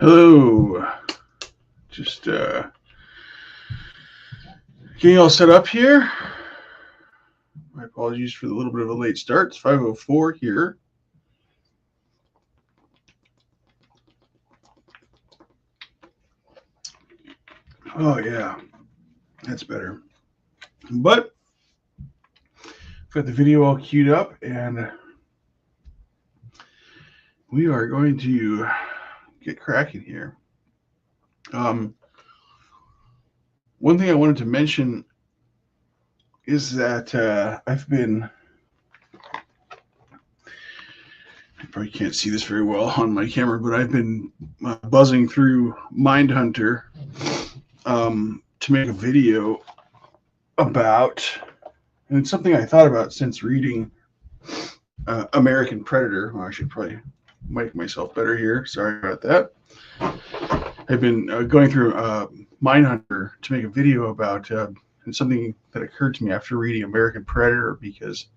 Hello. Just getting all set up here. My apologies for the little bit of a late start. It's 5:04 here. Oh yeah, that's better. But I've got the video all queued up, and we are going to get cracking here. One thing I wanted to mention is that I've been, I probably can't see this very well on my camera, but I've been buzzing through Mindhunter to make a video about, and it's something I thought about since reading American Predator. Well, I should probably mic myself better here. Sorry about that. I've been going through Mindhunter to make a video about and something that occurred to me after reading American Predator, because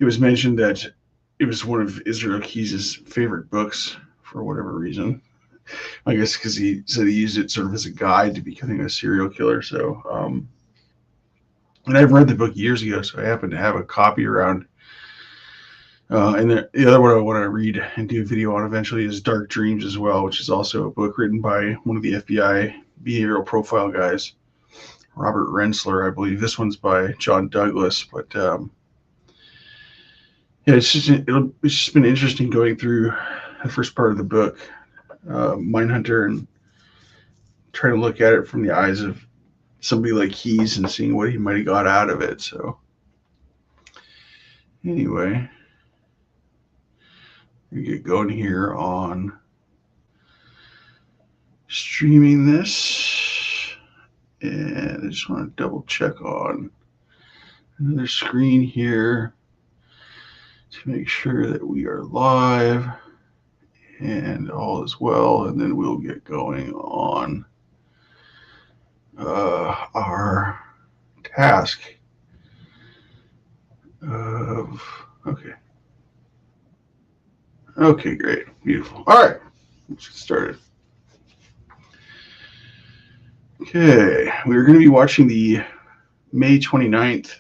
it was mentioned that it was one of Israel Keyes' favorite books for whatever reason. I guess because he said he used it sort of as a guide to becoming a serial killer. So, and I've read the book years ago, so I happen to have a copy around. And the other one I want to read and do a video on eventually is Dark Dreams as well, which is also a book written by one of the FBI behavioral profile guys, Robert Rensler, I believe. This one's by John Douglas, but yeah, it's just been interesting going through the first part of the book, Mindhunter, and trying to look at it from the eyes of somebody like Keyes and seeing what he might have got out of it. So anyway, we get going here on streaming this, and I just want to double check on another screen here to make sure that we are live and all is well, and then we'll get going on our task of okay, great, beautiful. All right, let's get started. Okay, we're going to be watching the May 29th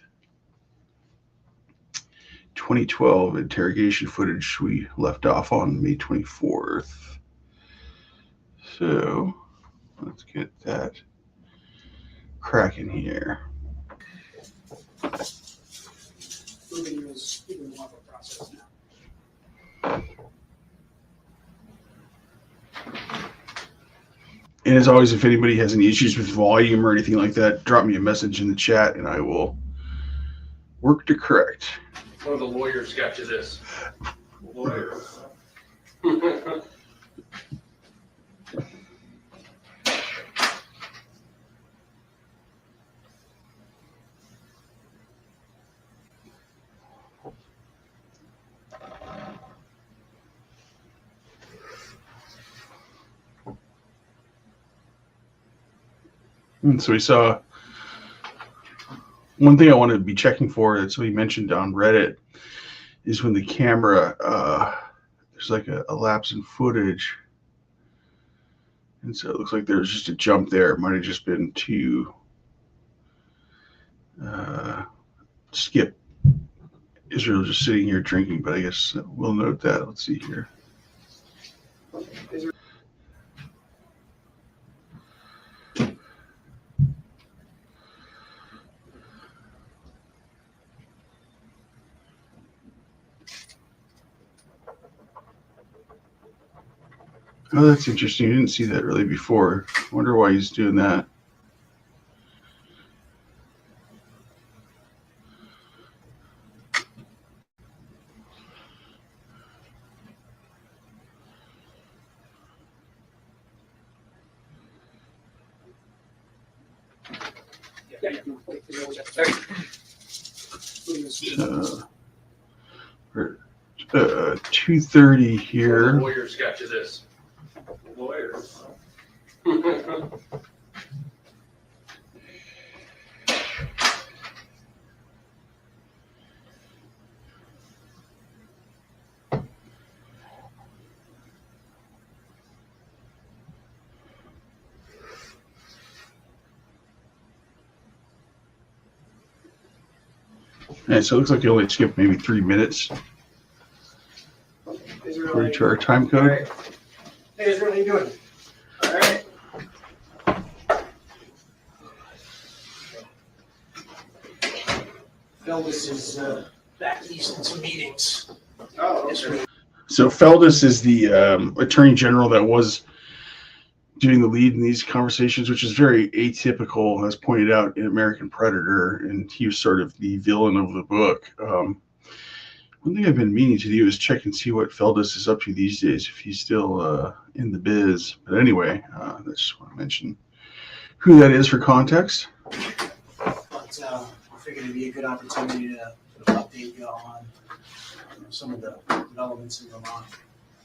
2012 interrogation footage. We left off on May 24th. So let's get that cracking here. And as always, if anybody has any issues with volume or anything like that, drop me a message in the chat and I will work to correct. One of the lawyers got you this. Lawyers. And so we saw one thing I wanted to be checking for that somebody mentioned on Reddit is when the camera, there's like a lapse in footage. And so it looks like there's just a jump there. It might have just been to skip Israel just sitting here drinking, but I guess we'll note that. Let's see here. Oh, that's interesting. You didn't see that really before. I wonder why he's doing that. We're 2:30 here. The lawyers got you this. Lawyers. And so it looks like you only skipped maybe 3 minutes according to our time code. Right. Hey, Israel, how you doing? All right. Feldes is back east in some meetings. Oh, okay. So Feldes is the attorney general that was doing the lead in these conversations, which is very atypical, as pointed out in American Predator, and he was sort of the villain of the book. One thing I've been meaning to do is check and see what Feldes is up to these days, if he's still in the biz. But anyway, I just want to mention who that is for context. But I figured it'd be a good opportunity to update you on some of the developments in Vermont.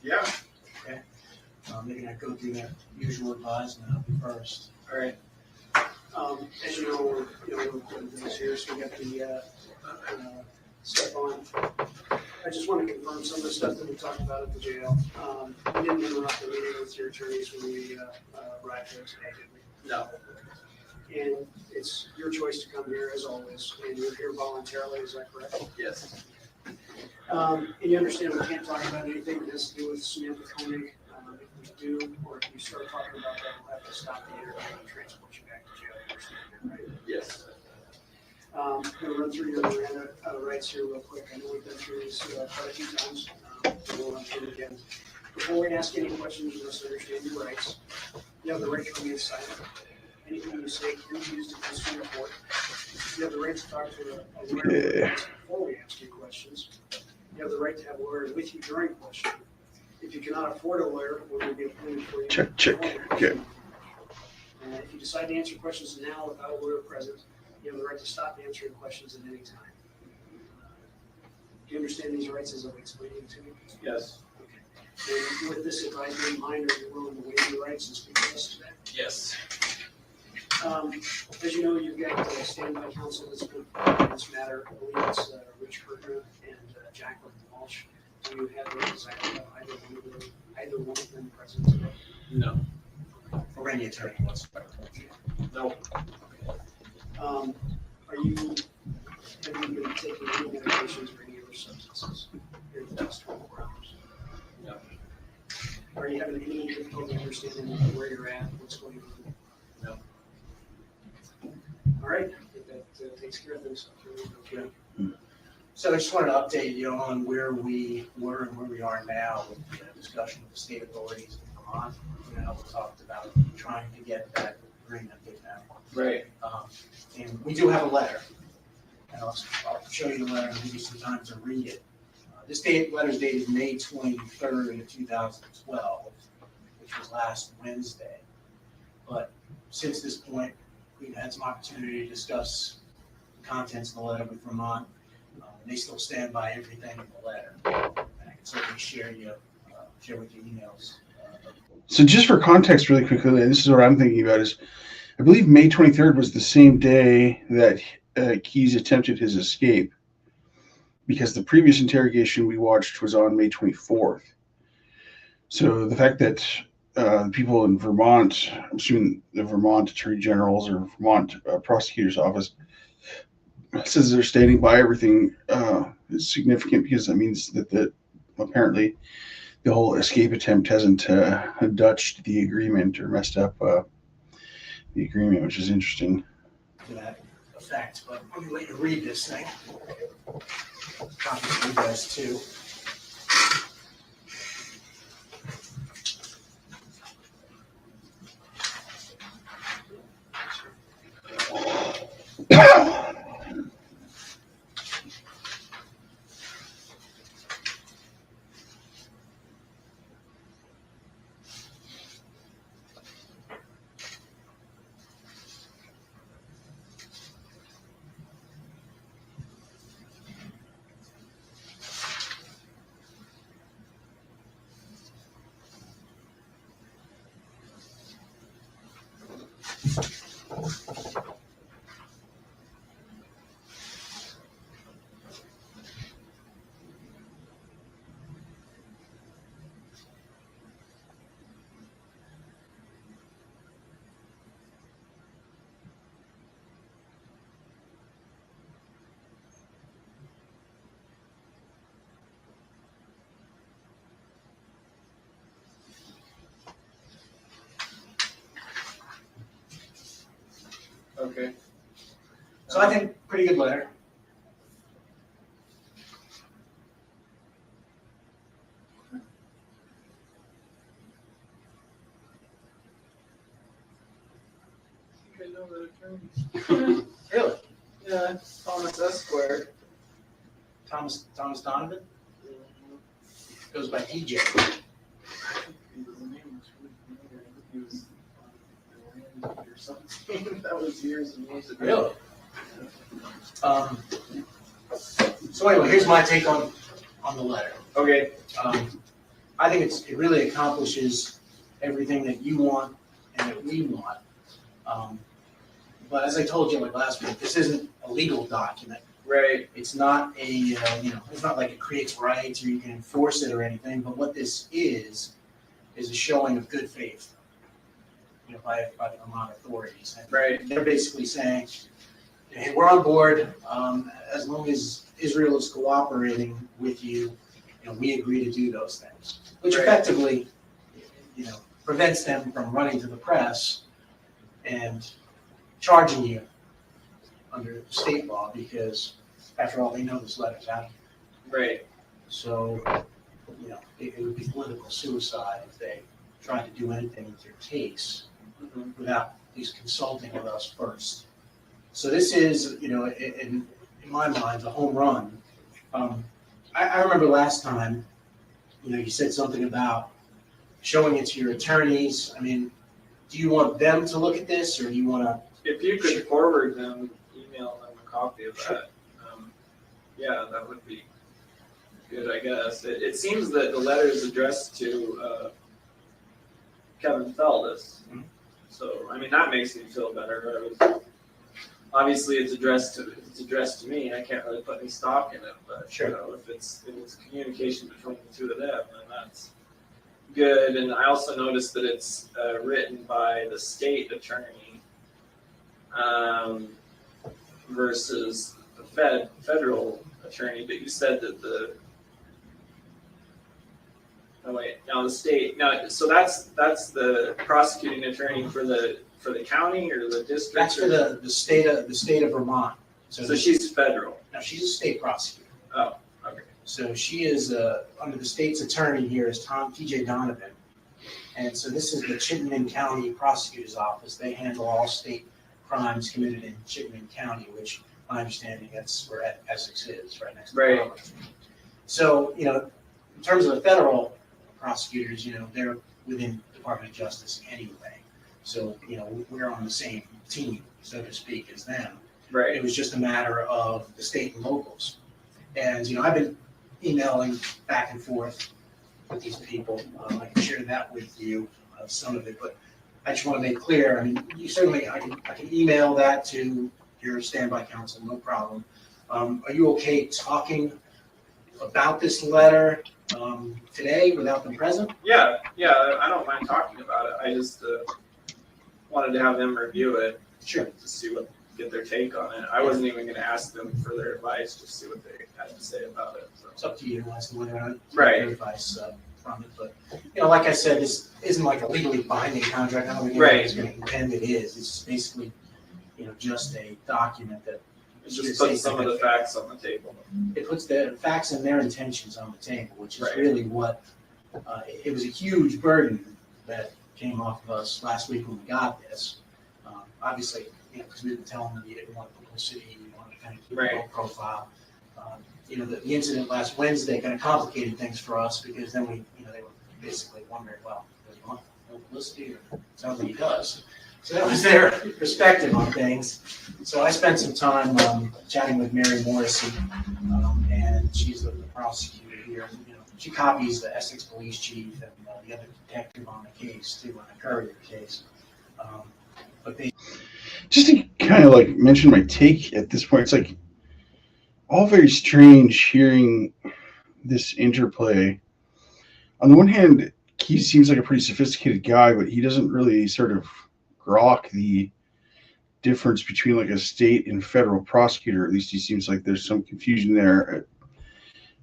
Yeah. Okay. Maybe not go through that usual advisement. I'll be first. All right. As you know, we're putting things here, so we got the step on. I just want to confirm some of the stuff that we talked about at the jail. We didn't interrupt the meeting with your attorneys when we arrived there today, did we? No. And it's your choice to come here as always, and you're here voluntarily, is that correct? Yes. And you understand we can't talk about anything that has to do with Samantha Koenig. If we do, or if we start talking about that, we'll have to stop the interview and transport you back to jail. You understand, right? Yes. I'm going to run through your Miranda rights here real quick. I know we've been through this quite a few times. We'll run through it again. Before we ask any questions, you must understand your rights. You have the right to remain silent. Anything you say can be used against you in court. You have the right to talk to a lawyer before we ask you questions. You have the right to have a lawyer with you during questions. If you cannot afford a lawyer, we will be appointed for you. Check. Okay. If you decide to answer questions now without a lawyer present, you have the right to stop answering questions at any time. Do you understand these rights as I've explained them to you? Yes. Okay. And with this advisory in mind, are you willing to waive your rights and speak to us today? Yes. As you know, you've got standby counsel that's been in this matter. I believe it's Rich Hertner and Jacqueline Walsh. Do you have any desire to have either one of them present today? No. Or any attorney whatsoever? No. Okay. Have you been taking any medications or any other substances in the past 24 hours? No. Are you having any difficulty understanding where you're at, what's going on? No. All right, I think that takes care of things. Okay. So I just wanted to update you on where we were and where we are now with the discussion with the state authorities in Vermont. We talked about trying to get that agreement with them. Right. And we do have a letter. And I'll show you the letter and give you some time to read it. This letter is dated May 23rd of 2012, which was last Wednesday. But since this point, we've had some opportunity to discuss the contents of the letter with Vermont. They still stand by everything in the letter. And I can certainly share with you emails. So just for context really quickly, this is what I'm thinking about is, I believe May 23rd was the same day that Keyes attempted his escape, because the previous interrogation we watched was on May 24th. So the fact that people in Vermont, I'm assuming the Vermont Attorney General's or Vermont Prosecutor's Office, says they're standing by everything is significant, because that means that apparently the whole escape attempt hasn't Dutched the agreement or messed up the agreement, which is interesting. To that effect, but let me let you read this thing. Copies for you guys too. Okay. So I think pretty good letter. I know that attorney. Really? Yeah, Thomas Esquire. Thomas Donovan? Goes by TJ. His name was really familiar. He was on the or something. That was years and years ago. Really? So anyway, here's my take on the letter. Okay. I think it really accomplishes everything that you want and that we want. But as I told you like last week, this isn't a legal document. Right. It's not a it's not like it creates rights or you can enforce it or anything. But what this is a showing of good faith, by the Vermont authorities. And Right. they're basically saying, hey, we're on board as long as Israel is cooperating with you. We agree to do those things, which Right. effectively, prevents them from running to the press and charging you under state law because, after all, they know this letter's out. Right. So, it would be political suicide if they tried to do anything with your case without at least consulting with us first. So this is, in my mind, a home run. I remember last time, you said something about showing it to your attorneys. I mean, do you want them to look at this, or do you want to? If you could forward them, email them a copy of that, yeah, that would be good, I guess. It seems that the letter is addressed to Kevin Feldis. So, I mean, that makes me feel better. Obviously, it's addressed to me. I can't really put any stock in it, but Sure. if it's communication between the two of them, then that's good. And I also noticed that it's written by the state attorney versus the federal attorney. But you said that so that's the prosecuting attorney for the county or the district. That's for the state of Vermont. So she's federal. No, she's a state prosecutor. Oh, okay. So she is under the state's attorney here is TJ Donovan, and so this is the Chittenden County Prosecutor's Office. They handle all state crimes committed in Chittenden County, which my understanding that's where Essex is, right next to Providence. So in terms of the federal prosecutors, they're within Department of Justice anyway. So we're on the same team, so to speak, as them. Right. It was just a matter of the state and locals. And, I've been emailing back and forth with these people. I can share that with you, some of it, but I just want to make clear, I mean, you certainly, I can email that to your standby counsel, no problem. Are you okay talking about this letter today without them present? Yeah, I don't mind talking about it. I just wanted to have them review it. Sure. To see get their take on it. I wasn't even going to ask them for their advice, just see what they had to say about it. So. It's up to you as to whether or not Right. your advice from it. But, like I said, this isn't like a legally binding contract. I don't think Right. anybody's going to contend it is. It's basically, just a document that Just put some of the facts on the table. it puts the facts and their intentions on the table, which is Right. really what it was a huge burden that came off of us last week when we got this. Obviously, because we've been telling them you didn't want publicity, you wanted to kind of keep a low profile. The incident last Wednesday kind of complicated things for us because then they were basically wondering, well, does he want no publicity? Or it sounds like he does. So that was their perspective on things. So I spent some time chatting with Mary Morrissey, and she's the prosecutor here. She copies the Essex Police Chief and the other detective on the case too, on the Courier case. But they just to kind of like mention my take at this point, it's like all very strange hearing this interplay. On the one hand, he seems like a pretty sophisticated guy, but he doesn't really sort of grok the difference between like a state and federal prosecutor. At least he seems like there's some confusion there.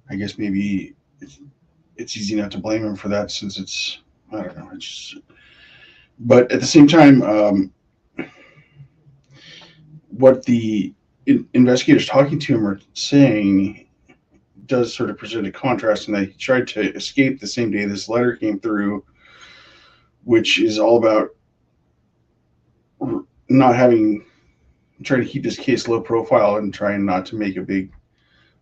I guess maybe it's easy not to blame him for that since it's, I don't know, but at the same time, what the investigators talking to him are saying does sort of present a contrast, and they tried to escape the same day this letter came through, which is all about not having, trying to keep this case low profile and trying not to make a big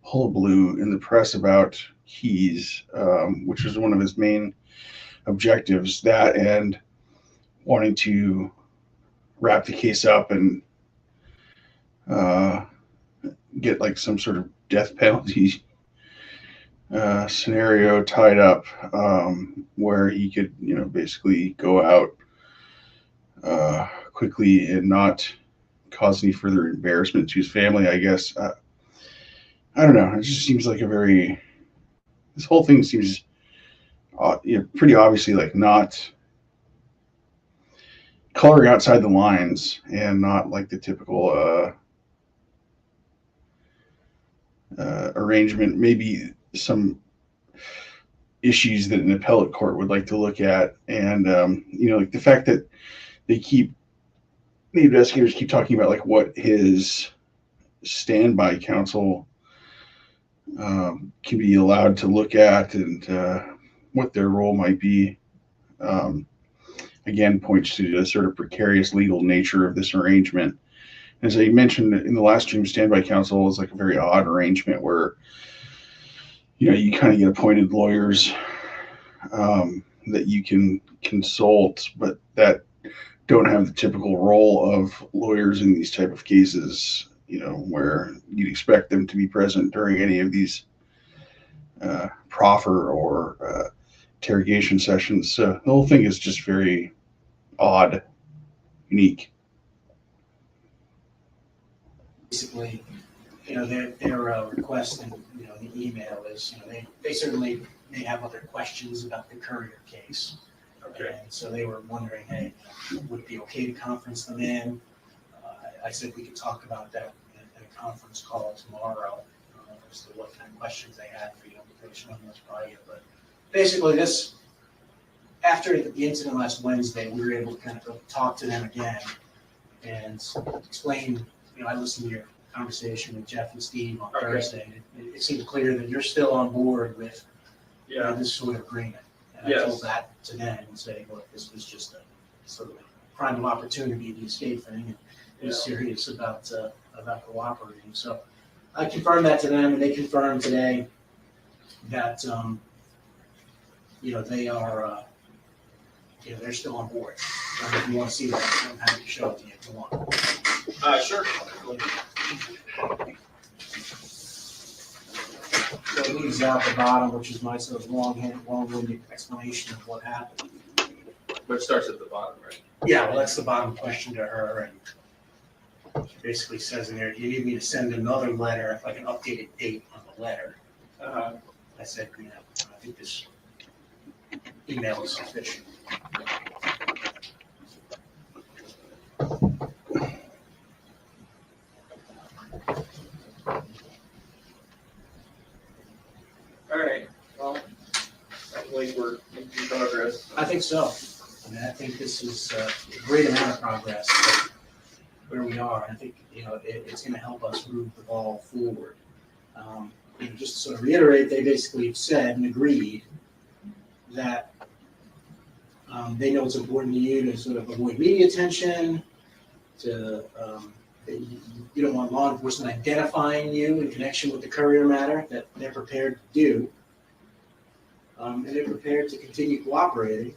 hullabaloo in the press about Keys, which was one of his main objectives. That and wanting to wrap the case up and get like some sort of death penalty scenario tied up, where he could, basically go out quickly and not cause any further embarrassment to his family, I guess. I don't know. It just seems like this whole thing seems pretty obviously like not coloring outside the lines and not like the typical arrangement. Maybe some issues that an appellate court would like to look at, and like the fact that the investigators keep talking about like what his standby counsel can be allowed to look at, and what their role might be. Again, points to the sort of precarious legal nature of this arrangement. As I mentioned in the last stream, standby counsel is like a very odd arrangement where you kind of get appointed lawyers that you can consult, but that don't have the typical role of lawyers in these type of cases, where you'd expect them to be present during any of these proffer or interrogation sessions. So the whole thing is just very odd, unique. Basically, their request in the email is, they certainly may have other questions about the Courier case. Okay. And so they were wondering, hey, would it be okay to conference them in? I said we could talk about that in a conference call tomorrow, as to what kind of questions they had for because one was probably it. But basically, after the incident last Wednesday, we were able to kind of go talk to them again and explain. I listened to your conversation with Jeff and Steve on Thursday. It seemed clear that you're still on board with this sort of agreement. And I told that to them and say, look, this was just a sort of a crime of opportunity, the escape thing, and was serious about cooperating. So I confirmed that to them, and they confirmed today that they are they're still on board. If you want to see that, I'm happy to show it to you if you want. Sure. So it leaves out the bottom, which is my sort of long-winded explanation of what happened. But it starts at the bottom, right? Yeah, well, that's the bottom question to her, and she basically says in there, do you need me to send another letter, like an updated date on the letter? I said, I think this email is sufficient. All right. Well, sounds like we're making progress. I think so. I think this is a great amount of progress where we are. I think it's going to help us move the ball forward. Just to sort of reiterate, they basically said and agreed that they know it's important to you to sort of avoid media attention, to you don't want law enforcement identifying you in connection with the Courier matter, that they're prepared to do. And they're prepared to continue cooperating.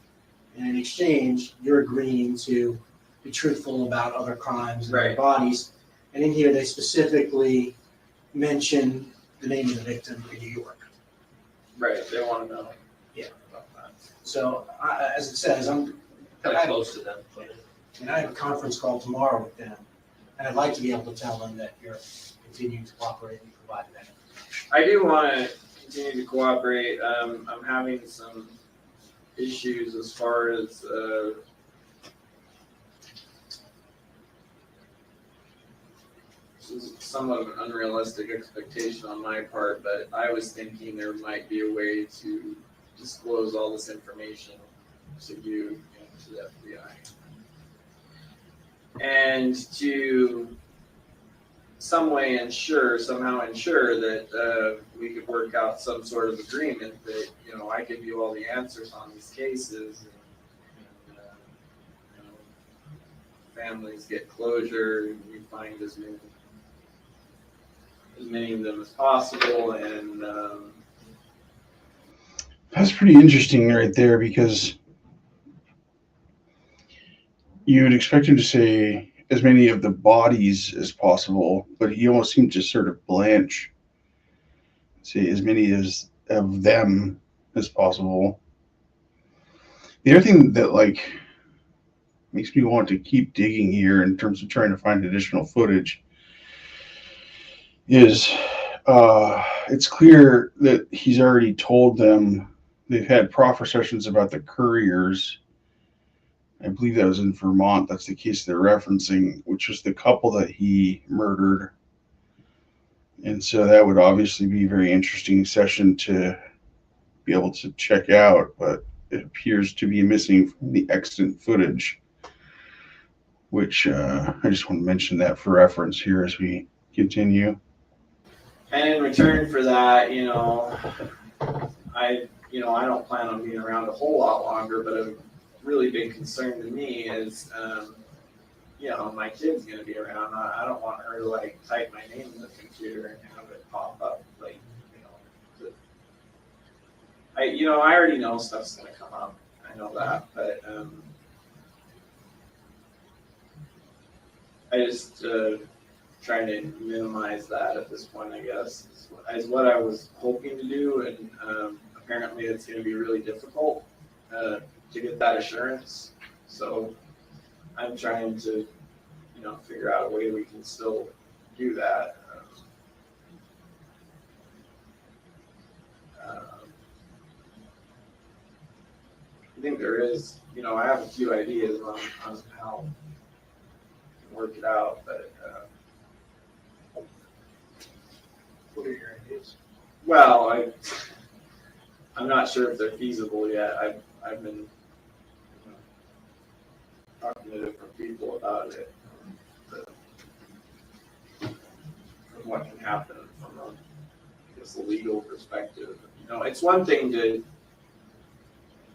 And in exchange, you're agreeing to be truthful about other crimes and other bodies. And in here, they specifically mention the name of the victim in New York. Right. They want to know. Yeah. About that. So, as it says, I'm kind of close to them. And I have a conference call tomorrow with them. And I'd like to be able to tell them that you're continuing to cooperate and provide that information. I do want to continue to cooperate. I'm having some issues as far as this is somewhat of an unrealistic expectation on my part, but I was thinking there might be a way to disclose all this information to you and to the FBI. And to somehow ensure that we could work out some sort of agreement that, you know, I give you all the answers on these cases, and you know, families get closure, and we find as many of them as possible, and That's pretty interesting right there, because you would expect him to say as many of the bodies as possible, but he almost seemed to sort of blanch, say as many as of them as possible. The other thing that like makes me want to keep digging here in terms of trying to find additional footage is it's clear that he's already told them they've had proffer sessions about the couriers. I believe that was in Vermont. That's the case they're referencing, which was the couple that he murdered. And so that would obviously be a very interesting session to be able to check out, but it appears to be missing from the extant footage, which I just want to mention that for reference here as we continue. And in return for that, you know, I don't plan on being around a whole lot longer, but a really big concern to me is, you know, my kid's going to be around. I don't want her to like type my name in the computer and have it pop up, like, you know, I already know stuff's going to come up. I know that, but I just trying to minimize that at this point, I guess, is what I was hoping to do, and apparently it's going to be really difficult to get that assurance. So I'm trying to, you know, figure out a way we can still do that. I think there is, you know, I have a few ideas on how to work it out, but What are your ideas? well, I'm not sure if they're feasible yet. I've been, you know, talking to different people about it, from what can happen from a, I guess, a legal perspective. You know, it's one thing to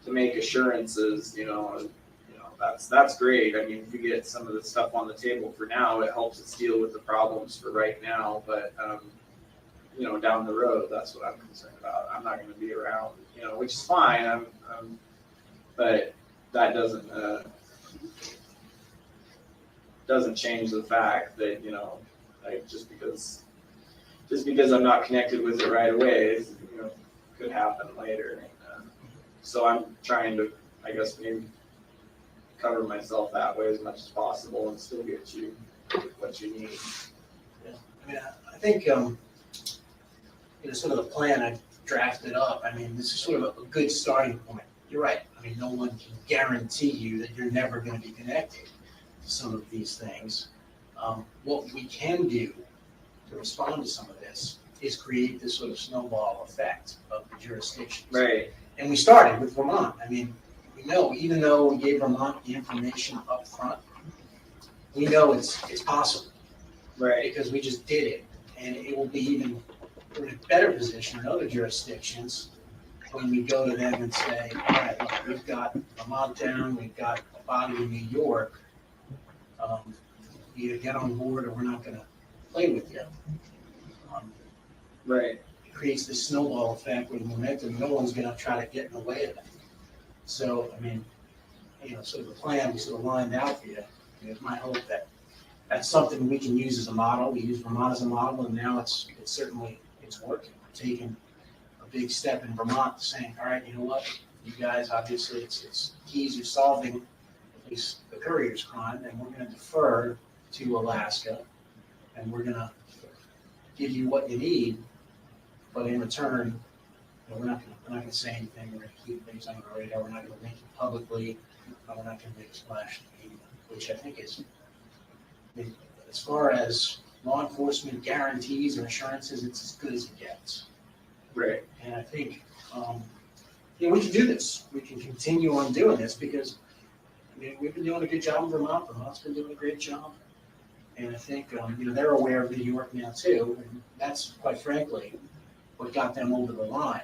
make assurances, you know, that's great. I mean, if you get some of the stuff on the table for now, it helps us deal with the problems for right now, but you know, down the road, that's what I'm concerned about. I'm not going to be around, you know, which is fine. But that doesn't change the fact that, you know, like just because I'm not connected with it right away, you know, could happen later. So I'm trying to, I guess, maybe cover myself that way as much as possible and still get you what you need. Yeah. I mean, I think, you know, sort of the plan I've drafted up, I mean, this is sort of a good starting point. You're right. I mean, no one can guarantee you that you're never going to be connected to some of these things. What we can do to respond to some of this is create this sort of snowball effect of the jurisdictions. Right. And we started with Vermont. I mean, we know, even though we gave Vermont the information up front, we know it's possible. Right. Because we just did it. And it will be even in a better position in other jurisdictions when we go to them and say, all right, look, we've got Vermont down, we've got a body in New York. Either get on board or we're not going to play with you. Right. It creates this snowball effect with momentum. No one's going to try to get in the way of it. So, I mean, you know, sort of the plan we sort of lined out for you. It's my hope that that's something we can use as a model. We use Vermont as a model, and now it's certainly working. We're taking a big step in Vermont, saying, all right, you know what, you guys, obviously, it's keys are solving at least the courier's crime, and we're going to defer to Alaska, and we're going to give you what you need, but in return, you know, we're not going to say anything. We're going to keep things on our radar. We're not going to link it publicly. We're not going to make a splash in the media, which I think is, I mean, as far as law enforcement guarantees or assurances, it's as good as it gets. Right. And I think, you know, we can do this. We can continue on doing this because, I mean, we've been doing a good job in Vermont. Vermont's been doing a great job. And I think, they're aware of New York now too, and that's quite frankly what got them over the line.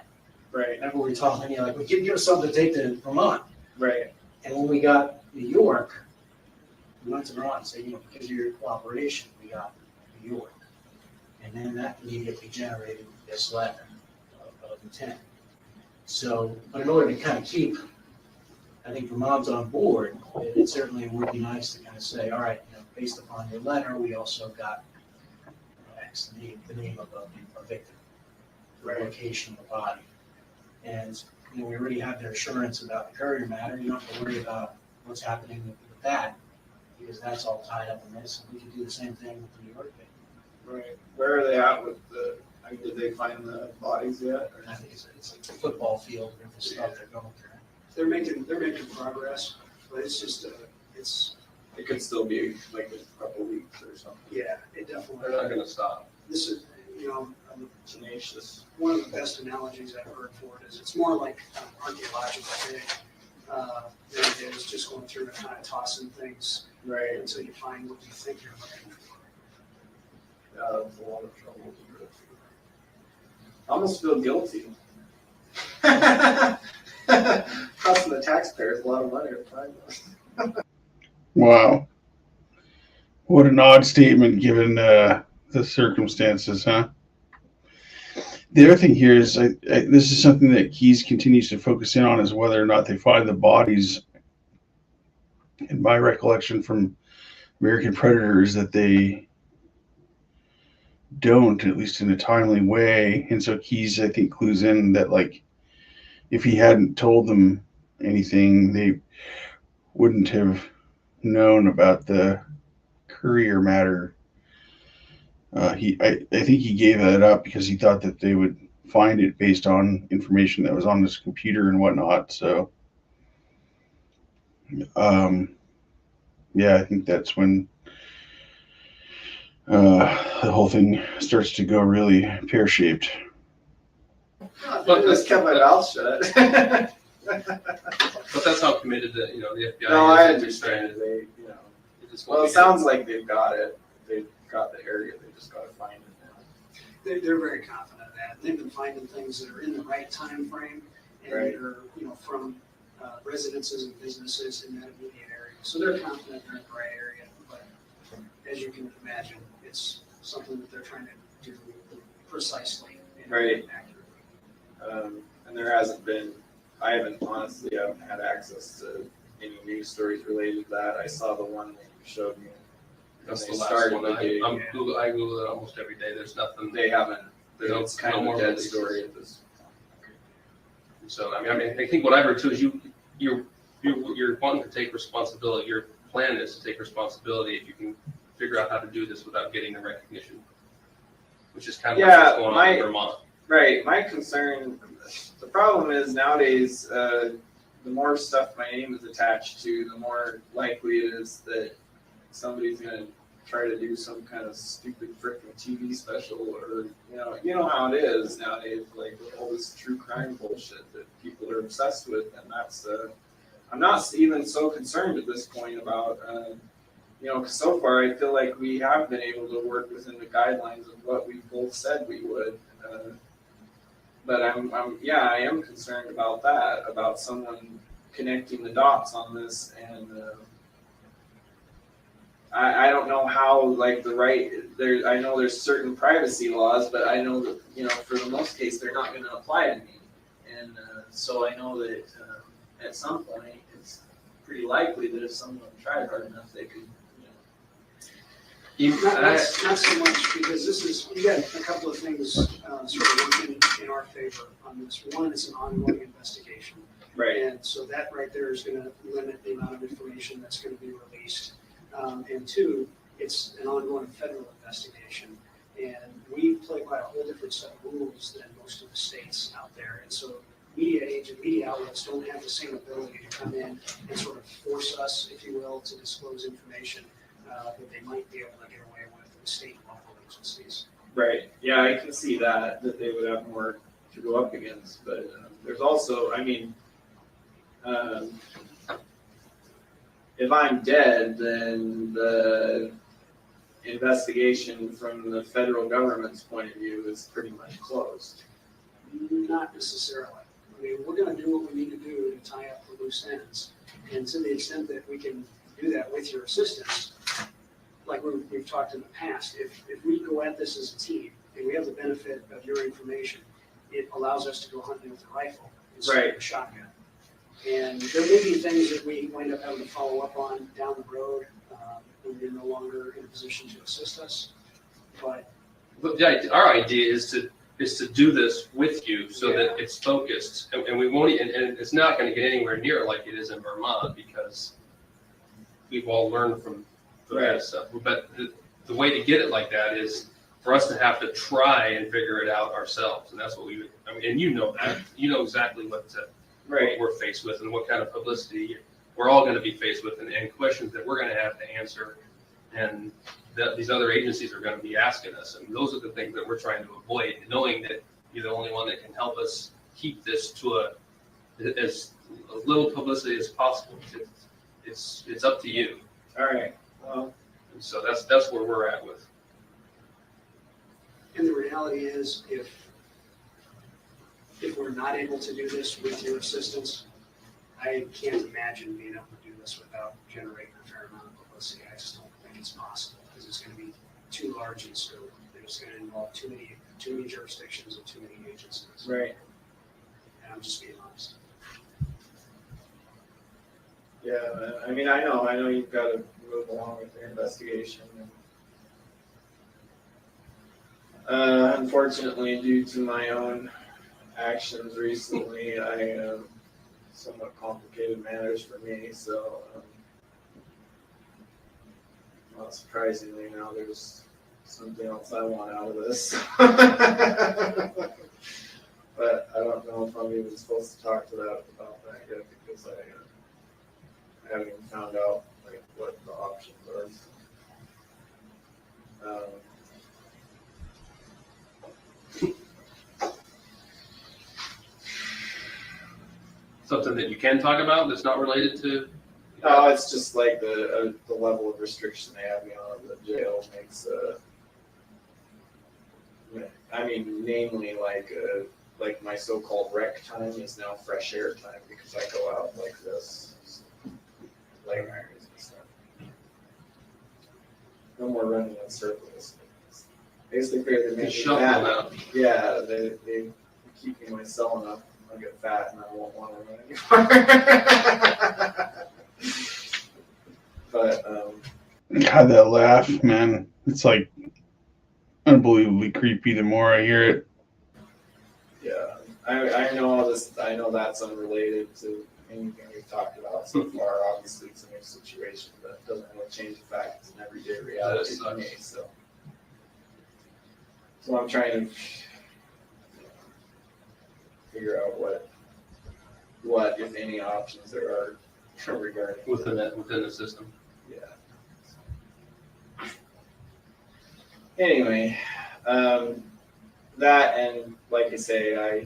Right. Remember we were talking, like, we give us something to take to Vermont. Right. And when we got New York, we went to Vermont and said, because of your cooperation, we got New York. And then that immediately generated this letter of intent. So, but in order to kind of keep, I think, Vermont on board, it certainly would be nice to kind of say, all right, based upon your letter, we also got X, the name of a victim, the location of the body. And we already have their assurance about the courier matter. You don't have to worry about what's happening with that, because that's all tied up in this. And we can do the same thing with the New York thing. Right. Where are they at with did they find the bodies yet? Or? I think it's like a football field with the stuff they're going through. They're making progress, but it's just It could still be like a couple weeks or something. yeah, it definitely. They're not going to stop. This is Tenacious. one of the best analogies I've heard for it is it's more like an archaeological thing than it is just going through and kind of tossing things Right. until you find what you think you're looking for. Yeah, that's a lot of trouble. I almost feel guilty. Costing the taxpayers a lot of money to find them. Wow. What an odd statement given the circumstances, huh? The other thing here is this is something that Keyes continues to focus in on, is whether or not they find the bodies. In my recollection from American Predator is that they don't, at least in a timely way. And so Keyes, I think, clues in that, like, if he hadn't told them anything, they wouldn't have known about the courier matter. I think he gave that up because he thought that they would find it based on information that was on his computer and whatnot. So, yeah, I think that's when the whole thing starts to go really pear-shaped. But just kept my mouth shut. But that's how committed the FBI No, I is. understand. They, It just well, won't it be- sounds like they've got it. They've got the area. They just got to find it now. They're very confident of that. They've been finding things that are in the right time frame and Right. that are from residences and businesses in that immediate area. So they're confident they're in the right area. But as you can imagine, it's something that they're trying to do precisely and Right. accurately. And there hasn't been. I haven't had access to any news stories related to that. I saw the one that you showed me. That's They the last started one. the day. I Google it almost every day. There's nothing. They haven't. No- It's kind no of more a dead releases. story at this. So I mean, I think what I heard too is you're wanting to take responsibility. Your plan is to take responsibility if you can figure out how to do this without getting the recognition, which is kind of what's going on in Vermont. Right. My concern, the problem is nowadays, the more stuff my name is attached to, the more likely it is that somebody's going to try to do some kind of stupid freaking TV special, or you know how it is nowadays, like with all this true crime bullshit that people are obsessed with, and that's I'm not even so concerned at this point about because so far I feel like we have been able to work within the guidelines of what we both said we would. But I am concerned about that, about someone connecting the dots on this, and I don't know how, like, I know there's certain privacy laws, but I know that, for the most case, they're not going to apply to me. And so I know that at some point, it's pretty likely that if someone tried hard enough, they could, Not so much, because you got a couple of things sort of working in our favor on this. One, it's an ongoing investigation. Right. And so that right there is going to limit the amount of information that's going to be released. And two, it's an ongoing federal investigation. And we play by a whole different set of rules than most of the states out there. And so media outlets don't have the same ability to come in and sort of force us, if you will, to disclose information that they might be able to get away with in state and local agencies. Right. Yeah, I can see that they would have more to go up against. But there's also, if I'm dead, then investigation from the federal government's point of view is pretty much closed. Not necessarily. I mean, we're gonna do what we need to do to tie up the loose ends. And to the extent that we can do that with your assistance, like we've talked in the past, if we go at this as a team and we have the benefit of your information, it allows us to go hunting with a rifle instead of a shotgun. And there may be things that we wind up having to follow up on down the road when you're no longer in a position to assist us. But our idea is to do this with you so that it's focused, and we won't, and it's not going to get anywhere near like it is in Vermont because we've all learned from that stuff. But the way to get it like that is for us to have to try and figure it out ourselves, and that's what we. I mean, and you know that, you know exactly what we're faced with and what kind of publicity we're all going to be faced with, and questions that we're going to have to answer, and that these other agencies are going to be asking us, and those are the things that we're trying to avoid, knowing that you're the only one that can help us keep this to as little publicity as possible. It's up to you. All right. Well, and so that's where we're at with. And the reality is, if we're not able to do this with your assistance, I can't imagine being able to do this without generating a fair amount of publicity. I just don't think it's possible because it's going to be too large in scope. It's going to involve too many jurisdictions and too many agencies. right. And I'm just being honest. Yeah, I mean, I know you've got to move along with your investigation. Unfortunately, due to my own actions recently, I somewhat complicated matters for me. So, not surprisingly, now there's something else I want out of this. But I don't know if I'm even supposed to talk to that about that yet because I haven't even found out like what the options are. Something that you can talk about that's not related to. No, it's just like the level of restriction they have me on the jail makes. I mean, namely, like my so-called rec time is now fresh air time because I go out like this, like irons and stuff. No more running in circles. Basically, they make me fat. Yeah, they keep me my cell enough. I'll get fat and I won't want to run anymore. But God, that laugh, man, it's like unbelievably creepy the more I hear it. yeah, I know all this. I know that's unrelated to anything we've talked about so far. Obviously, it's a new situation, but it doesn't really change the fact it's an everyday reality to me. So I'm trying to figure out what if any options there are regarding within the system. Yeah. Anyway, that and like I say,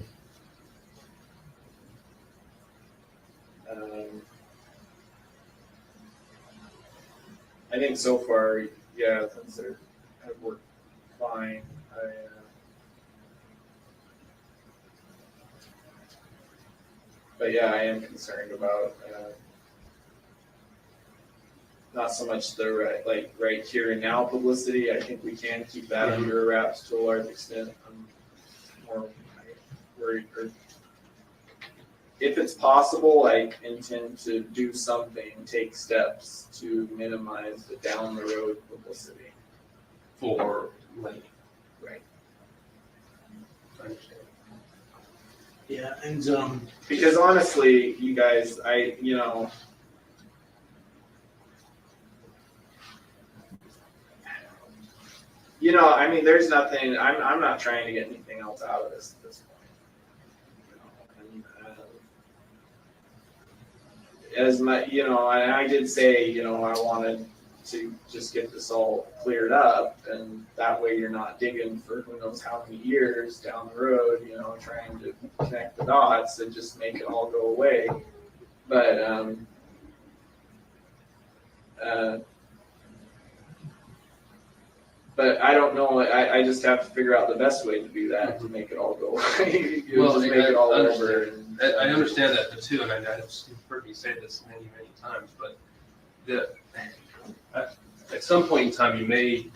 I think so far, yeah, things have worked fine. But yeah, I am concerned about not so much the right here and now publicity. I think we can keep that under wraps to a large extent. I'm more worried. If it's possible, I intend to do something, take steps to minimize the down the road publicity. For money. Right. I understand. Yeah, and Because honestly, you guys, I mean, there's nothing. I'm not trying to get anything else out of this at this point. As my, and I did say, I wanted to just get this all cleared up, and that way you're not digging for who knows how many years down the road, trying to connect the dots and just make it all go away. But But I don't know, I just have to figure out the best way to do that, to make it all go. Well, Just I make it all understand. over. And- I understand that too, and I've heard me say this many times, but at some point in time,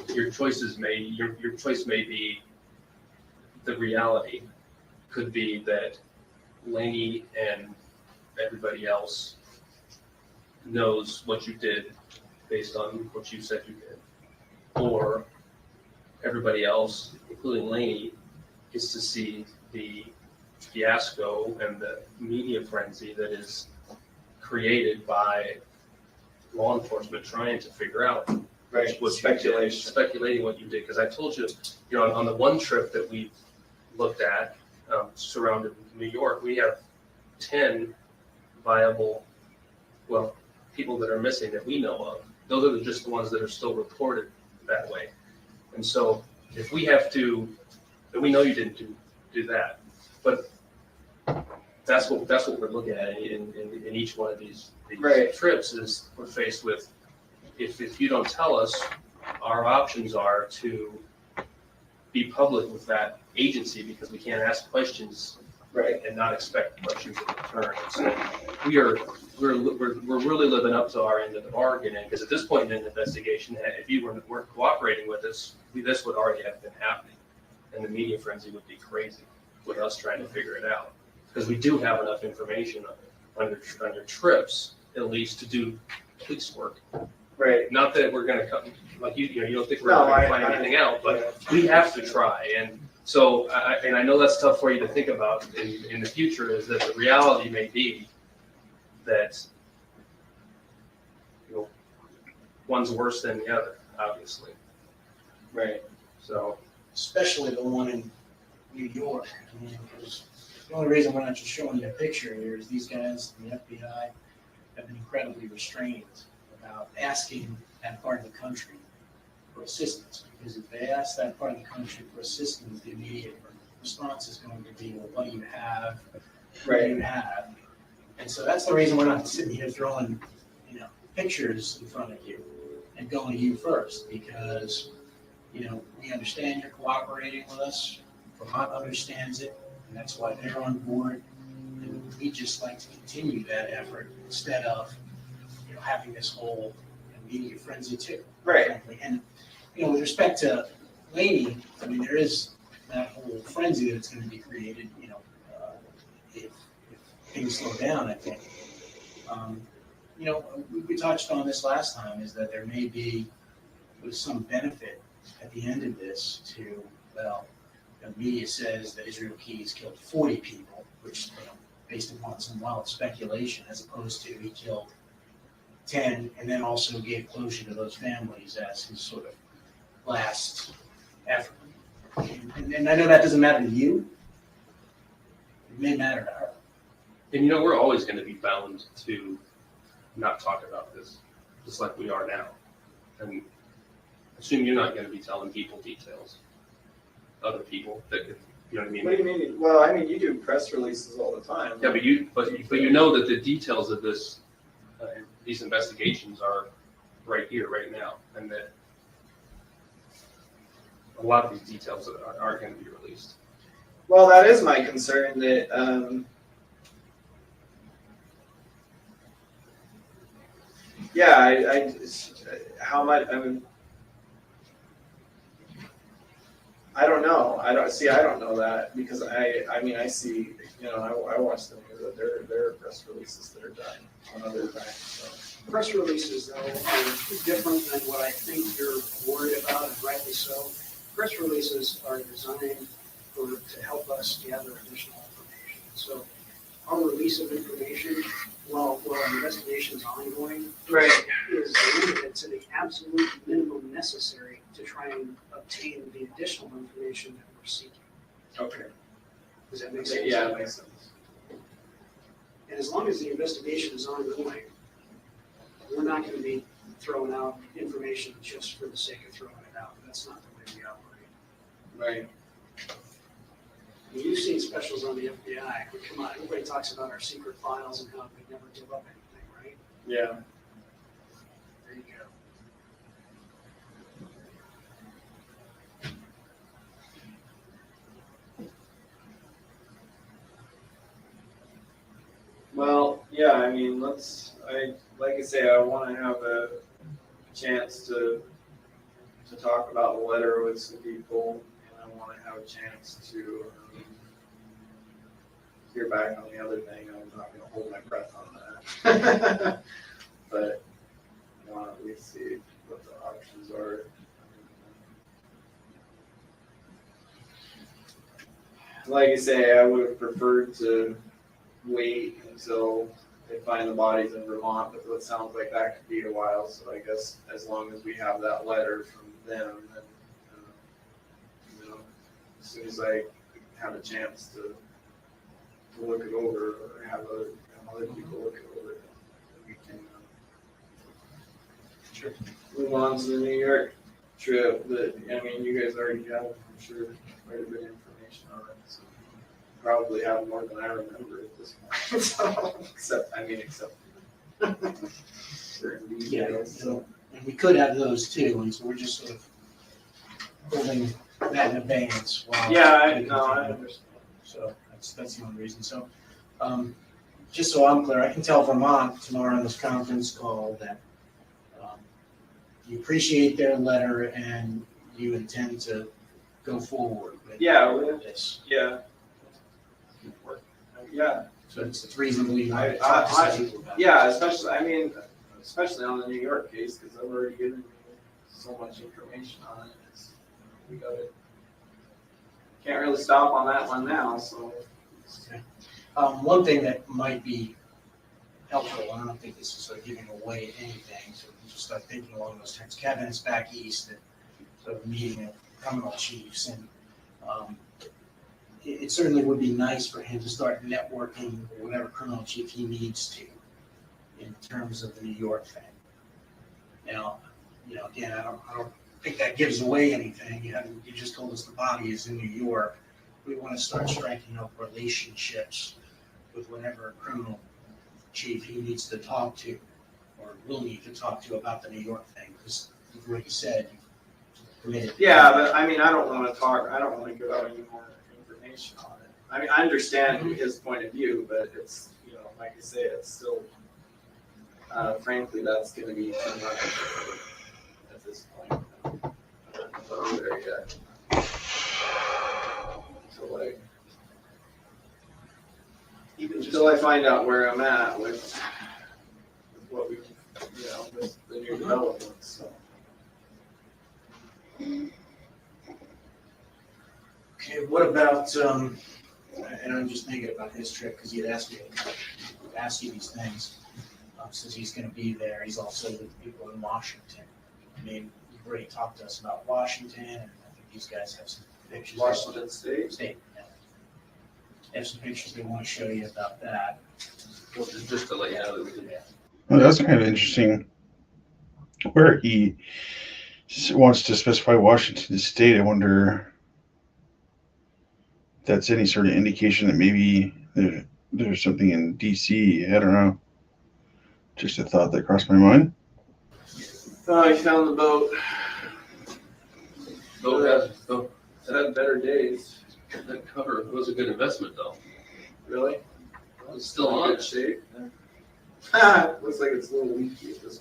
your choice may be the reality. Could be that Laney and everybody else knows what you did based on what you said you did, or everybody else, including Laney, gets to see the fiasco and the media frenzy that is created by law enforcement trying to figure out Right, what speculation. speculating what you did. Because I told you, on the one trip that we looked at, surrounded New York, we have 10 viable, people that are missing that we know of. Those are just the ones that are still reported that way. And so if we have to, and we know you didn't do that, but that's what we're looking at in each one of these Right. trips is we're faced with, if you don't tell us, our options are to be public with that agency because we can't ask questions Right. and not expect questions in return. So we're really living up to our end of the bargain, and because at this point in the investigation, if you weren't cooperating with us, this would already have been happening, and the media frenzy would be crazy with us trying to figure it out, because we do have enough information on your trips at least to do police work. Right. Not that we're going to come like you don't think we're No, going to find anything out, but we have to try. And so, I know that's tough for you to think about in the future, is that the reality may be that one's worse than the other, obviously. Right. So, Especially the one in New York. I mean, because the only reason we're not just showing you a picture here is these guys, the FBI, have been incredibly restrained about asking that part of the country for assistance. Because if they ask that part of the country for assistance, the immediate response is going to be, well, what do you have? What do you have? And so that's the reason we're not sitting here throwing, pictures in front of you and going to you first, because, we understand you're cooperating with us. Vermont understands it, and that's why they're on board. And we just like to continue that effort instead of, having this whole media frenzy too. Right. Frankly. And, with respect to Laney, I mean, there is that whole frenzy that's going to be created, if things slow down, I think. We touched on this last time, is that there may be some benefit at the end of this to, the media says that Israel Keys killed 40 people, which, based upon some wild speculation, as opposed to he killed 10 and then also gave closure to those families as his sort of last effort. And I know that doesn't matter to you. It may matter to her. and we're always going to be bound to not talk about this, just like we are now. And assume you're not going to be telling people details, other people that could, what I mean? What do you mean? Well, I mean, you do press releases all the time. Yeah, but you know that the details of this, these investigations are right here, right now, and that a lot of these details aren't going to be released. Well, that is my concern, that, how much, I don't know. I don't know that, because I see, I watch the news, there are press releases that are done on other times, so. Press releases, though, are different than what I think you're worried about, and rightly so. Press releases are designed to help us gather additional information. So our release of information, while our investigation is ongoing, Right. is limited to the absolute minimum necessary to try and obtain the additional information that we're seeking. Okay. Does that make sense? Yeah, that makes sense. And as long as the investigation is ongoing, we're not going to be throwing out information just for the sake of throwing it out. That's not the way we operate. Right. You've seen specials on the FBI. Come on, everybody talks about our secret files and how we never give up anything, right? Yeah. There you go. I mean, like I say, I want to have a chance to talk about the letter with some people, and I want to have a chance to hear back on the other thing. I'm not going to hold my breath on that, but I want to at least see what the options are. Like I say, I would have preferred to wait until they find the bodies in Vermont, but it sounds like that could be a while. So I guess as long as we have that letter from them, then as soon as I have a chance to look it over, or have other people look it over, then we can move on to the New York trip. That, I mean, you guys already have, I'm sure, quite a bit of information on it. So probably have more than I remember at this point. So, except certain details. So, and we could have those too, and so we're just sort of holding that in abeyance while. Yeah, I understand. So that's the only reason. So, just so I'm clear, I can tell Vermont tomorrow on this conference call that you appreciate their letter and you intend to go forward with this. Yeah. Yeah. So it's reasonably. Yeah, especially on the New York case, because I've already given you so much information on it. We got it. Can't really stop on that one now. So. Okay. One thing that might be helpful, and I don't think this is sort of giving away anything, so we just start thinking along those terms. Kevin's back east and sort of meeting of criminal chiefs, and it certainly would be nice for him to start networking with whatever criminal chief he needs to in terms of the New York thing. Now, again, I don't think that gives away anything. You just told us the body is in New York. We want to start striking up relationships with whatever criminal chief he needs to talk to or will need to talk to about the New York thing, because you've already said you've committed. Yeah, but I mean, I don't want to give out any more information on it. I mean, I understand his point of view, but it's, like I say, it's still, frankly, that's going to be too much at this point. I'm not there yet. So, like, until I find out where I'm at with what we, with the new developments. So. Okay, what about, and I'm just thinking about his trip, because he had asked me to ask you these things, since he's going to be there. He's also with the people in Washington. I mean, you've already talked to us about Washington, and I think these guys have some pictures. Washington State? Yeah. They have some pictures they want to show you about that. Well, just to let you know that we can. Well, that's kind of interesting. Where he wants to specify Washington State, I wonder if that's any sort of indication that maybe there's something in D.C. I don't know. Just a thought that crossed my mind. Oh, I found the boat. Boat had better days. that cover was a good investment, though. Really? It's still on. Good shape. Yeah. Looks like it's a little leaky at this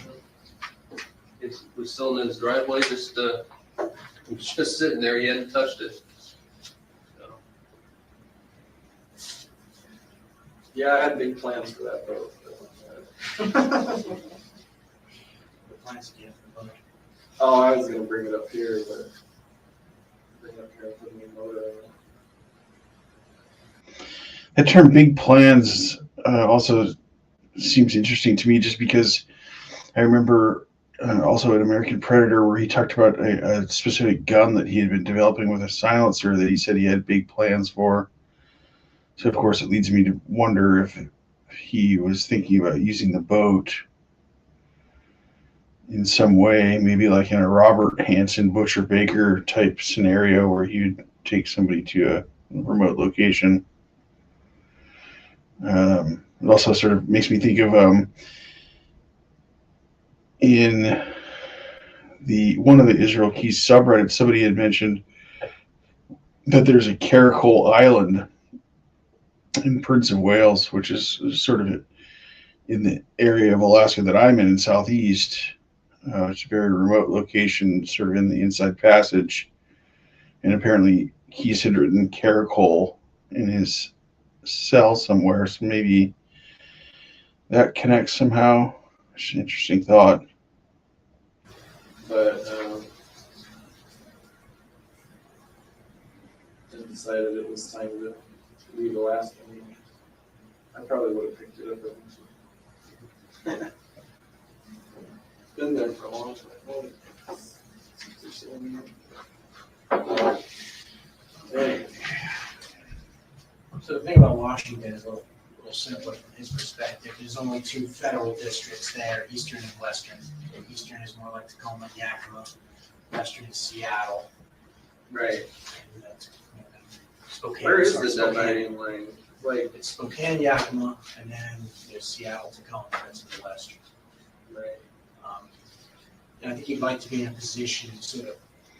point. It was still in his driveway, just sitting there. He hadn't touched it. So. Yeah, I had big plans for that boat. The plans again for the boat. Oh, I was gonna bring it up here, but bring it up here and put me in motor. That term "big plans" also seems interesting to me, just because I remember also an American Predator where he talked about a specific gun that he had been developing with a silencer that he said he had big plans for. So of course it leads me to wonder if he was thinking about using the boat in some way, maybe like in a Robert Hansen, Butcher Baker type scenario where he would take somebody to a remote location. It also sort of makes me think of in one of the Israel Keys subreddits, somebody had mentioned that there's a Caracol Island in Prince of Wales, which is sort of in the area of Alaska that I'm in Southeast. It's a very remote location, sort of in the Inside Passage. And apparently he's hidden charcoal in his cell somewhere. So maybe that connects somehow. It's an interesting thought. But I decided it was time to leave Alaska. I probably would have picked it up eventually. Been there for a long time. Hey. So the thing about Washington is a little simpler from his perspective. There's only 2 federal districts there, Eastern and Western. Eastern is more like Tacoma and Yakima. Western is Seattle. Right. And that's, Spokane. Where is sorry, the Spokane. dividing line? Like, It's Spokane, Yakima, and then there's Seattle, Tacoma, that's in the western. right. And I think he'd like to be in a position to sort of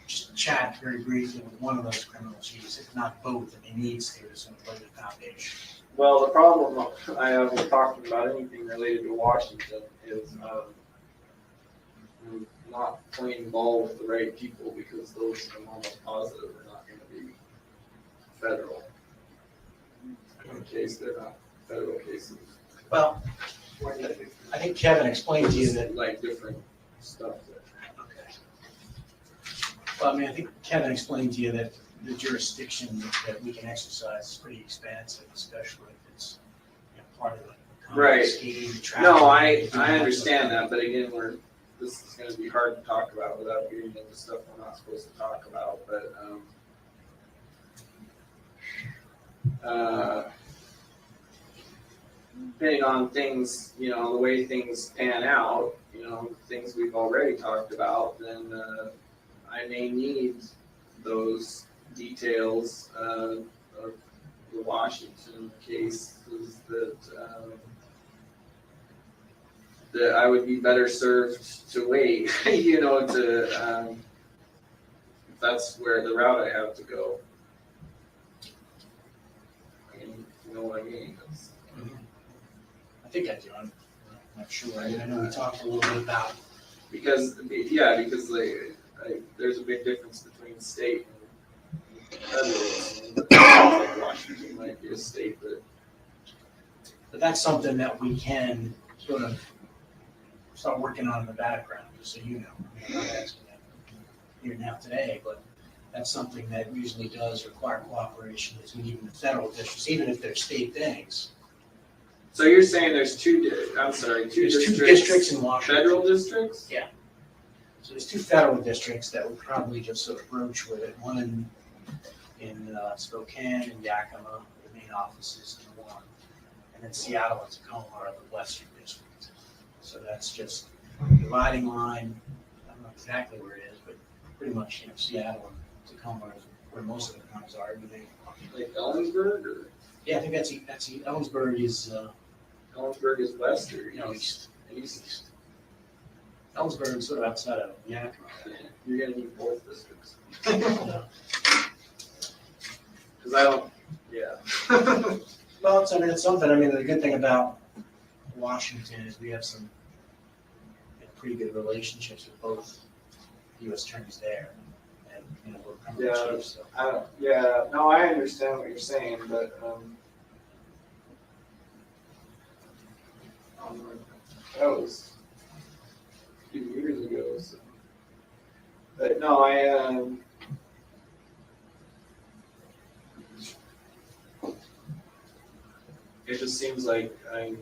just chat very briefly with one of those criminal chiefs, if not both, if he needs to sort of lay the foundation. Well, the problem I have with talking about anything related to Washington is not playing ball with the right people, because those I'm almost positive are not going to be federal. In case they're not federal cases. Well, I think Kevin explained to you that. Like different stuff. Okay. Well, I mean, I think Kevin explained to you that the jurisdiction that we can exercise is pretty expansive, especially if it's part of the Right. scheme. No, I understand that, but again, this is going to be hard to talk about without getting into stuff we're not supposed to talk about. But depending on things, the way things pan out, things we've already talked about, then I may need those details of the Washington cases that I would be better served to wait, if that's where the route I have to go. I mean, you know what I mean? I think I do. I'm not sure. I know we talked a little bit about. Because there's a big difference between state and federal. Like Washington might be a state But that's something that we can sort of start working on in the background, just so you know. I mean, I'm not asking that here now today, but that's something that usually does require cooperation between even the federal districts, even if they're state things. So you're saying there's two There's districts? 2 districts in Washington. Federal districts? Yeah. So there's 2 federal districts that would probably just sort of broach with it. One in Spokane and Yakima, the main offices in one. And then Seattle and Tacoma are the western district. So that's just the dividing line. I don't know exactly where it is, but pretty much, Seattle and Tacoma is where most of the crimes are. Like Ellensburg, or Yeah, I think that's Ellensburg is Ellensburg is west or east. east? Ellensburg is sort of outside of Yakima. You're gonna need both districts. Yeah. Because I don't, yeah. Well, it's something. I mean, the good thing about Washington is we have some pretty good relationships with both U.S. attorneys there, and we're criminal chiefs. So. No, I understand what you're saying, but that was a few years ago. So. But no, it just seems like I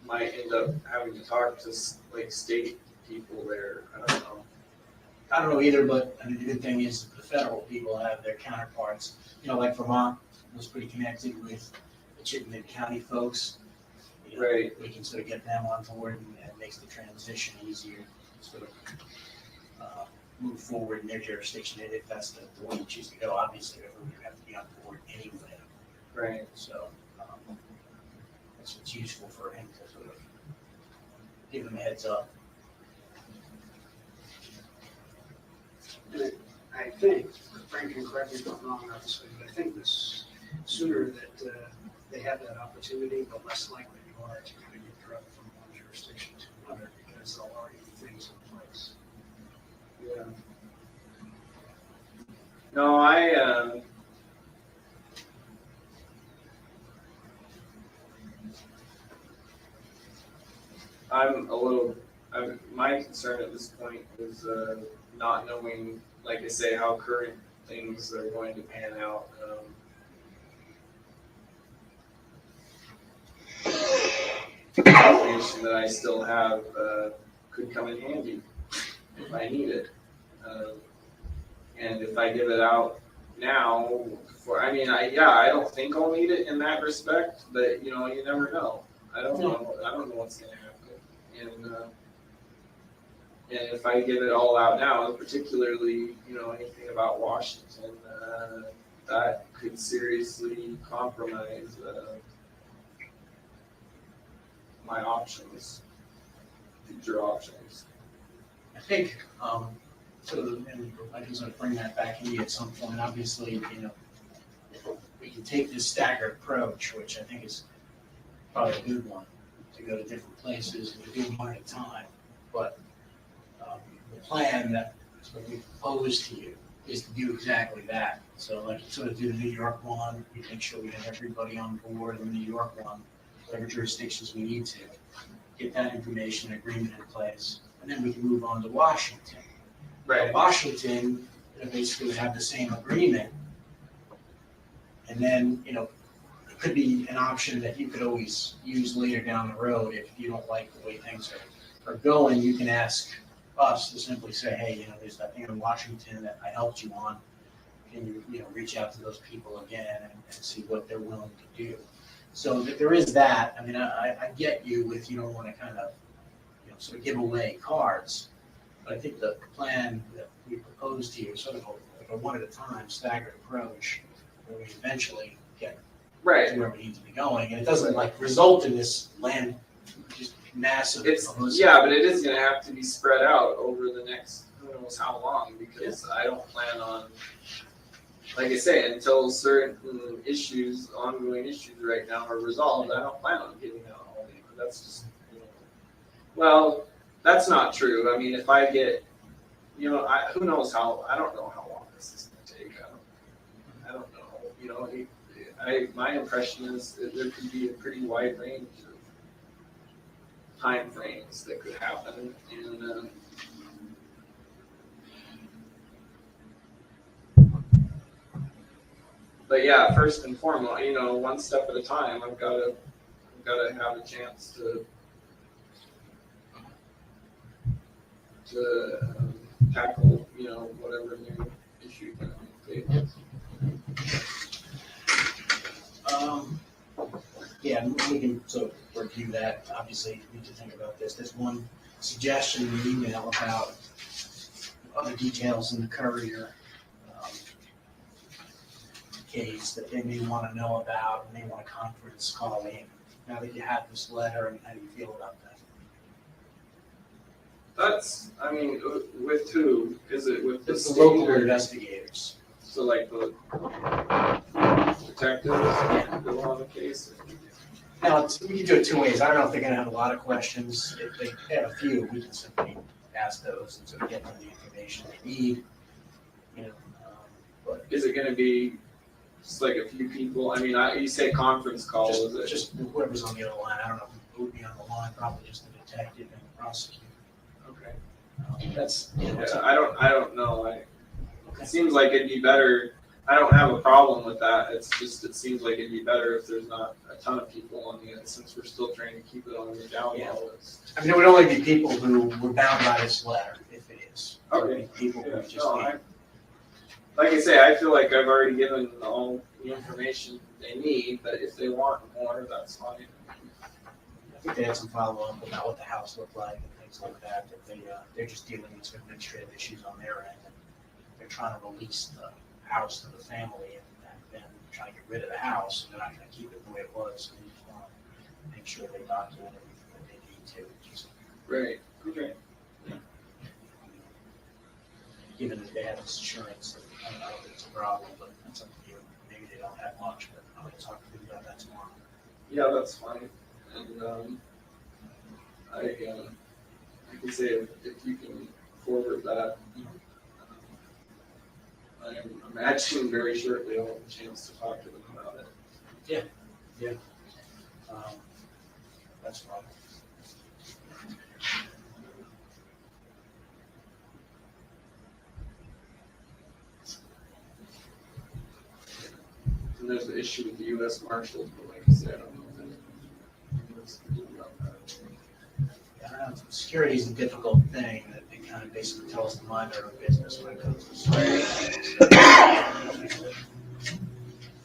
might end up having to talk to like state people there. I don't know. I don't know either, but I mean, the good thing is the federal people have their counterparts. Like Vermont was pretty connected with the Chittenden County folks. Right. We can sort of get them on board, and it makes the transition easier to sort of move forward in their jurisdiction if that's the way you choose to go. Obviously, everyone would have to be on board anyway. Right. So that's what's useful for him to sort of give them a heads up. And I think, Frank can correct me if I'm wrong, obviously, but I think the sooner that they have that opportunity, the less likely hard to kind of get drug from one jurisdiction to another because there'll already be things in place. Yeah. No, my concern at this point is not knowing, like I say, how current things are going to pan out. The information that I still have could come in handy if I need it. And if I give it out now, I don't think I'll need it in that respect, but you never know. I don't know what's going to happen. And if I give it all out now, particularly, anything about Washington, that could seriously compromise my options, future options. I think, and I was going to bring that back in at some point. Obviously, we can take this staggered approach, which I think is probably a good one, to go to different places and do one at a time. But the plan that we propose to you is to do exactly that. So like sort of do the New York one, we make sure we have everybody on board in the New York one, whatever jurisdictions we need to, get that information agreement in place, and then we can move on to Washington. Right. Washington, basically would have the same agreement. And then, it could be an option that you could always use later down the road if you don't like the way things are going. You can ask us to simply say, hey, there's that thing in Washington that I helped you on. Can you, reach out to those people again and see what they're willing to do. So that there is that. I mean, I get you with you don't want to kind of, sort of give away cards. But I think the plan that we proposed to you is sort of a one at a time staggered approach where we eventually get Right. to where we need to be going. And it doesn't result in this land just massive. But it is going to have to be spread out over the next who knows how long because I don't plan on, like I say, until certain ongoing issues right now are resolved, I don't plan on giving out all the info. That's just, well, that's not true. I mean, if I get, who knows I don't know how long this is going to take. I don't know. My impression is that there could be a pretty wide range of time frames that could happen. And but yeah, first and foremost, one step at a time. I've got to have a chance to tackle, whatever new issue can be. Yeah, we can sort of review that. Obviously, you need to think about this. There's one suggestion in the email about other details in the Courier case that they may want to know about, and they want a conference call in. Now that you have this letter, and how do you feel about that? With who? Is it with the It's the state local or- investigators. So like the detectives that were on the case? Now, we can do it two ways. I don't know if they're going to have a lot of questions. If they have a few, we can simply ask those and sort of get them the information they need. But Is it going to be just like a few people? I mean, you say conference call, is it? just whoever's on the other line. I don't know who would be on the line. Probably just the detective and the prosecutor. Okay. That's I don't know. It seems like it'd be better. I don't have a problem with that. It seems like it'd be better if there's not a ton of people on the end, since we're still trying to keep it on the down low. I mean, it would only be people who were bound by this letter, if it is. Okay. People who just like I say, I feel like I've already given all the information they need, but if they want more, that's fine. I think they had some follow-up about what the house looked like and things like that. That they're just dealing with some administrative issues on their end, and they're trying to release the house to the family, and then trying to get rid of the house. And they're not going to keep it the way it was. So they just want to make sure they document everything that they need to. Just Right. Okay. given that they have this insurance, I don't know if it's a problem, but that's up to you. Maybe they don't have much, but I'm going to talk to them about that tomorrow. Yeah, that's fine. And I can say if you can forward that, I'm imagining very shortly I'll have a chance to talk to them about it. That's fine. And there's the issue with the U.S. Marshals, but like I said, I don't know if what's to do about that. Yeah, I don't know, security is a difficult thing that they kind of basically tell us to mind our own business when it comes to security.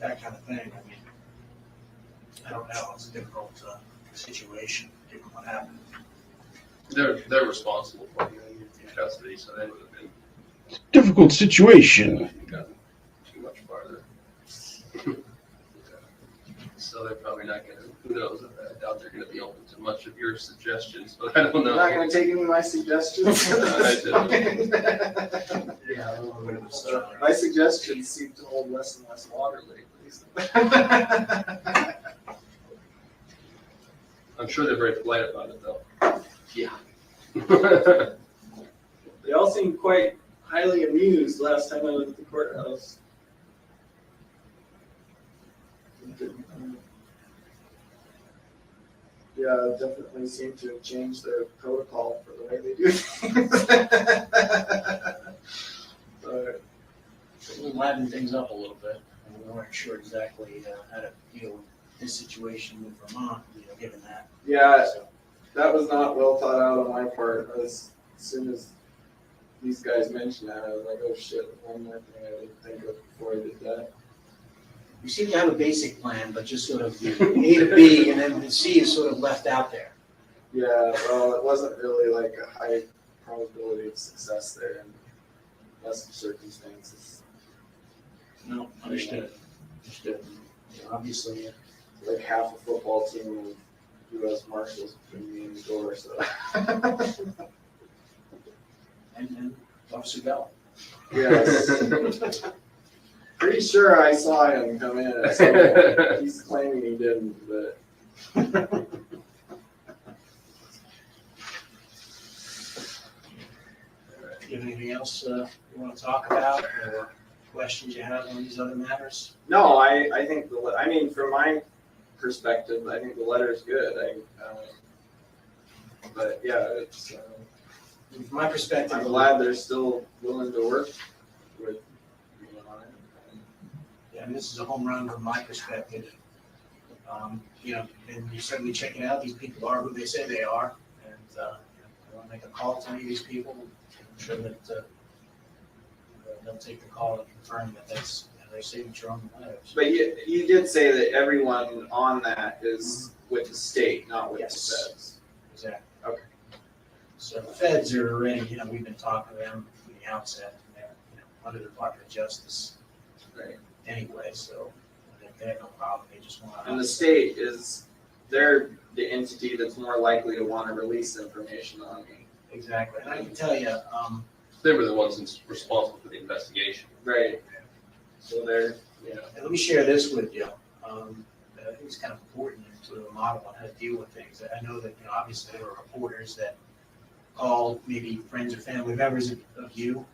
That kind of thing. I mean, I don't know. It's a difficult situation given what happened. They're responsible for you in custody, so they would have been Difficult situation. gotten too much farther. So they're probably not gonna, who knows, I doubt they're gonna be open to much of your suggestions, but I don't know. You're not going to take any of my suggestions? Yeah, My suggestions seem to hold less and less water lately. I'm sure they're very polite about it, though. Yeah. They all seemed quite highly amused last time I was at the courthouse. Yeah, definitely seem to have changed their protocol for the way they do things. But We livened things up a little bit, and we weren't sure exactly how to deal with this situation with Vermont, given that. yeah, So, that was not well thought out on my part. As soon as these guys mentioned that, I was like, oh shit, one more thing I didn't think of before I did that. we seem to have a basic plan, but just sort of the A to B, and then the C is sort of left out there. Yeah, well, it wasn't really like a high probability of success there in less circumstances. No, understood. Obviously, Like half a football team of U.S. Marshals between me and the door, so. and Officer Bell. Yes. Pretty sure I saw him come in at some point. He's claiming he didn't, but. Do you have anything else you want to talk about, or questions you have on these other matters? No, I think I mean, from my perspective, I think the letter is good. But yeah, it's. From my perspective, I'm glad they're still willing to work with me on it. Yeah, and this is a home run from my perspective. And you certainly check it out. These people are who they say they are, and I want to make a call to any of these people. I'm sure that they'll take the call and confirm that that's their signature on the letter. But you did say that everyone on that is with the state, not with Yes. the feds. Exactly. Okay. So the feds are already, we've been talking to them from the outset, and they're, under the Department of Justice Right. anyway, so they have no problem. They just want to. And the state they're the entity that's more likely to want to release information on me. Exactly. And I can tell you, They were the ones that's responsible for the investigation. Right. So they're, and let me share this with you. I think it's kind of important to model on how to deal with things. I know that, obviously there are reporters that call maybe friends or family members of you.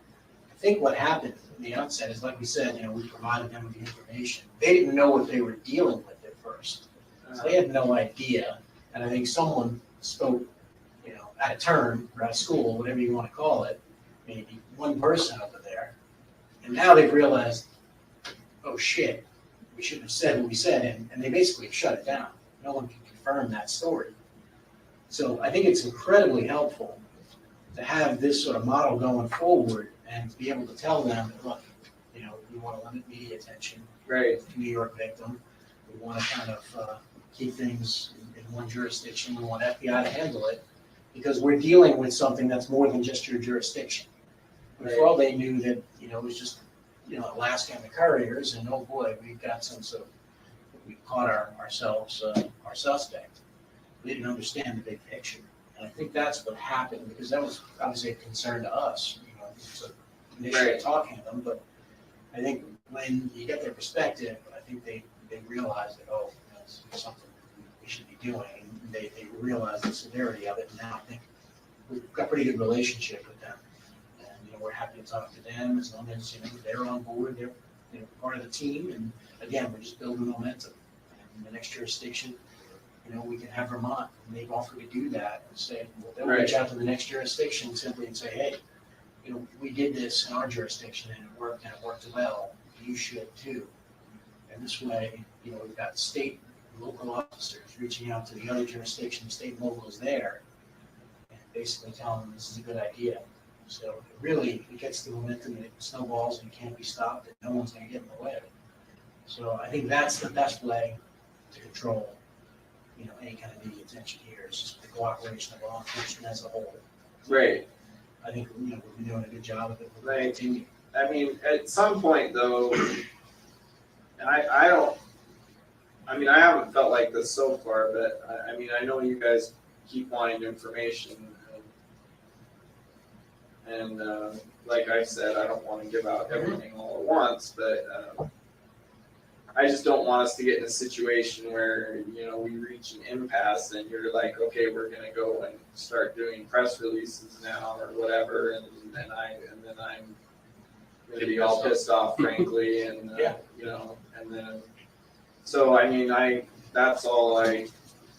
I think what happened in the outset is, like we said, we provided them with the information. They didn't know what they were dealing with at first. So they had no idea. And I think someone spoke, out of turn or out of school, whatever you want to call it, maybe one person over there. And now they've realized, oh shit, we shouldn't have said what we said, and they basically shut it down. No one can confirm that story. So I think it's incredibly helpful to have this sort of model going forward and to be able to tell them, look, we want to limit media attention right. to New York victim. We want to kind of keep things in one jurisdiction. We want FBI to handle it because we're dealing with something that's more than just your jurisdiction. Before they knew that, it was just, Alaska and the couriers, and oh boy, we've got some sort of, we caught ourselves, our suspect. We didn't understand the big picture. And I think that's what happened, because that was obviously a concern to us, so initially talking to them, but I think when you get their perspective, I think they realize that, oh, that's something we should be doing. And they realize the severity of it, and now I think we've got a pretty good relationship with them. And, we're happy to talk to them as long as, they're on board, they're, part of the team. And again, we're just building momentum. And the next jurisdiction, we can have Vermont, and they've offered to do that and say, well, they'll reach out to the next jurisdiction simply and say, hey, we did this in our jurisdiction and it worked well. You should too. And this way, we've got state and local officers reaching out to the other jurisdictions, state and locals there, and basically telling them this is a good idea. So it gets the momentum, and it snowballs, and it can't be stopped, and no one's going to get in the way of it. So I think that's the best way to control, any kind of media attention here. It's just the cooperation of law enforcement as a whole. Right. I think we've been doing a good job of it. We'll Right. continue. I mean, at some point though, and I haven't felt like this so far, but I know you guys keep wanting information, and like I said, I don't want to give out everything all at once, but I just don't want us to get in a situation where, we reach an impasse and you're like, okay, we're going to go and start doing press releases now or whatever. And then I'm going to be all pissed off, frankly. And, and then, so, that's all I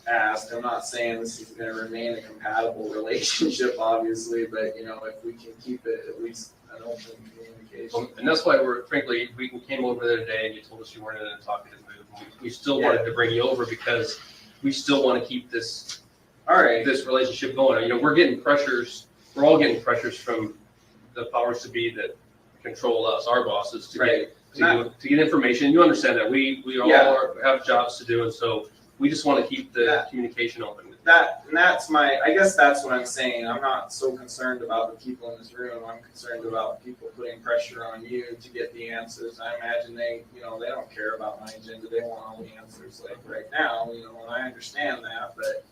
asked. I'm not saying this is going to remain a compatible relationship, obviously, but, if we can keep it at least an open communication. And that's why we came over there today and you told us you weren't in a talkative mood. We still wanted to bring you over because we still want to keep this relationship going. We're getting pressures, we're all getting pressures from the powers to be that control us, our bosses, to get information. You understand that we all have jobs to do, and so we just want to keep the communication open. That's what I'm saying. I'm not so concerned about the people in this room. I'm concerned about people putting pressure on you to get the answers. I imagine they don't care about my agenda. They want all the answers like right now, and I understand that, but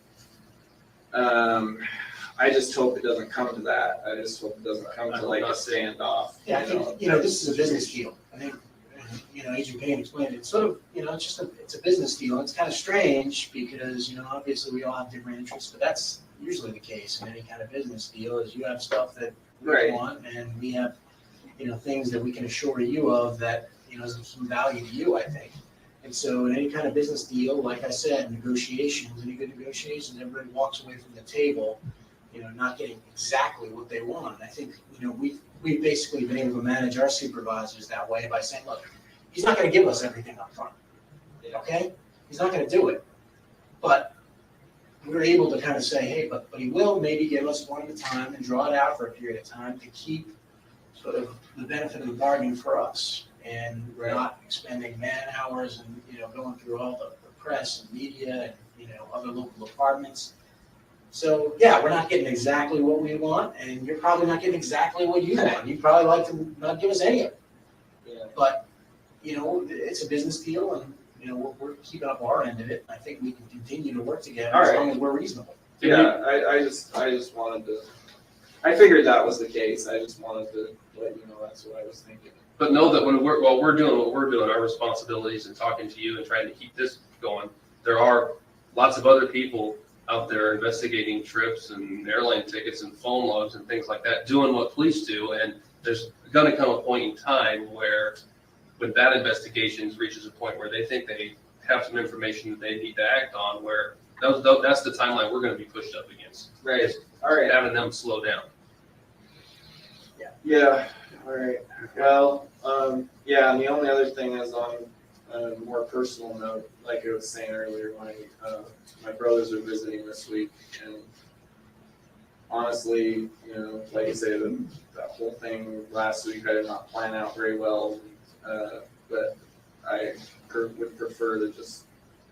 I just hope it doesn't come to that. I just hope it doesn't come to like a standoff. Yeah, I think, this is a business deal. I think, Agent Payne explained it. It's sort of, it's a business deal. It's kind of strange because, obviously we all have different interests, but that's usually the case in any kind of business deal is you have stuff that we want and we have, things that we can assure you of that, is of some value to you, I think. And so in any kind of business deal, like I said, negotiations, any good negotiations, everybody walks away from the table, not getting exactly what they want. And I think, we've basically been able to manage our supervisors that way by saying, look, he's not going to give us everything up front, okay? He's not going to do it. But we're able to kind of say, hey, but he will maybe give us one at a time and draw it out for a period of time to keep sort of the benefit of the bargain for us. And we're not expending man hours and, going through all the press and media and, other local departments. So, we're not getting exactly what we want, and you're probably not getting exactly what you want. You'd probably like to not give us any of it. Yeah. But, it's a business deal, and, we're keeping up our end of it. I think we can continue to work together as long as we're reasonable. Yeah, I just wanted to, I figured that was the case. I just wanted to let you know that's what I was thinking. But know that while we're doing what we're doing, our responsibilities and talking to you and trying to keep this going, there are lots of other people out there investigating trips and airline tickets and phone logs and things like that, doing what police do. And there's going to come a point in time where when that investigation reaches a point where they think they have some information that they need to act on, where that's the timeline we're going to be pushed up against. Right. All right. Having them slow down. Yeah. All right. Well, and the only other thing is on a more personal note, like I was saying earlier, my brothers are visiting this week, and honestly, like I say, that whole thing last week I did not plan out very well, but I would prefer to just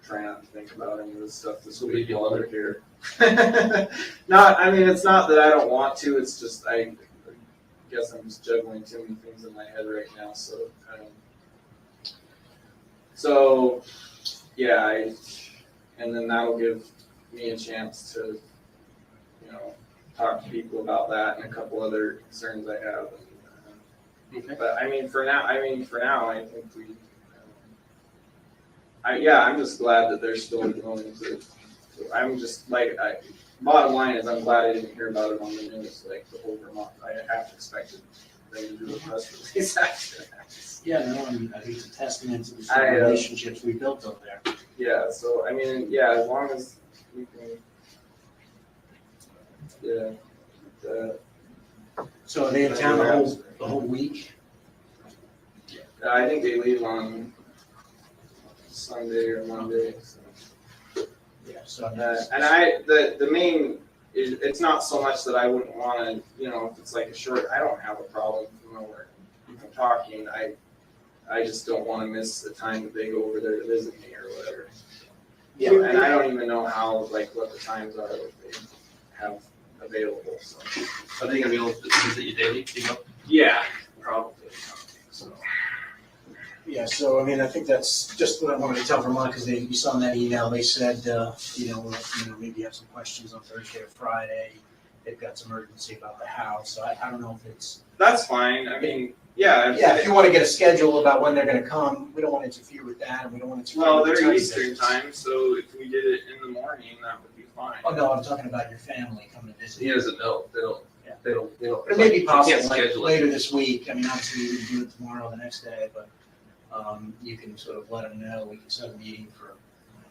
try not to think about any of this stuff this week while they're here. It's not that I don't want to, it's just I guess I'm just juggling too many things in my head right now, and then that'll give me a chance to, talk to people about that and a couple other concerns I have. Okay. But for now, I think I'm just glad that they're still willing to I'm just like, bottom line is I'm glad I didn't hear about it on the news, like the whole Vermont. I half expected them to do a press release after that. Yeah, no, I mean, I think it's a testament to the sort of relationships we built over there. Yeah, so I mean, yeah, as long as we can, yeah. So are they in town the whole week? I think they leave on Sunday or Monday. So. Yeah. So And the main is, it's not so much that I wouldn't want to, you know, if it's like a short, I don't have a problem, you know, where I'm talking. I just don't want to miss the time that they go over there to visit me or whatever. Yeah. And I don't even know how, like, what the times are that they have available. So. Are they gonna be able to visit you daily? Do you know? Yeah, probably. So. Yeah, so I mean, I think that's just what I wanted to tell Vermont, because you saw in that email, they said, maybe you have some questions on Thursday or Friday. They've got some urgency about the house, so I don't know if it's. That's fine. I mean, yeah. If you want to get a schedule about when they're going to come, we don't want to interfere with that, and we don't want to interfere Well, with the they're time Eastern difference. time, so if we did it in the morning, that would be fine. Oh, no, I'm talking about your family coming to visit. He doesn't know. They don't. Yeah. They don't. But it may be They possible, can't like, schedule it. later this week. I mean, obviously, we can do it tomorrow or the next day, but you can sort of let them know. We can set a meeting for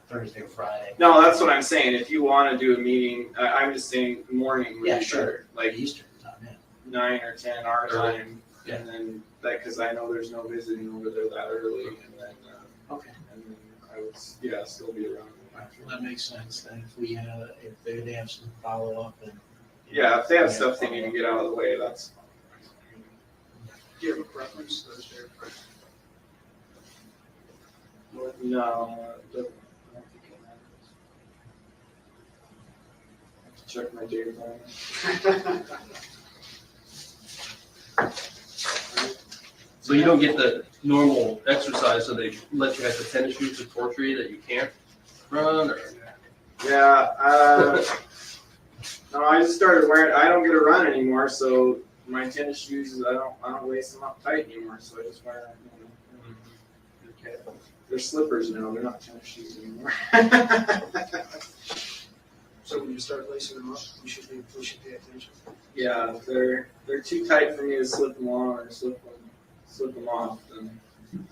Thursday or Friday. No, that's what I'm saying. If you want to do a meeting, I'm just saying morning would Yeah, be sure. better. Like Eastern time, yeah. 9 or 10 our Early. time, Yeah. and then that because I know there's no visiting over there that early, and then Okay. I would still be around. Well, that makes sense. Then if we if they have some follow up and. Yeah, if they have stuff they need to get out of the way, that's fine. Do you have a preference, Thursday or Friday? No, I don't think it matters. I have to check my day plan. So you don't get the normal exercise, so they let you have the tennis shoes to torture you that you can't run, or? Yeah, no, I just started wearing. I don't get to run anymore, so my tennis shoes, I don't lace them up tight anymore. So I just wear. Okay. They're slippers now. They're not tennis shoes anymore. So when you start lacing them up, we should pay attention. Yeah, they're too tight for me to slip them on or slip them off. Then I'm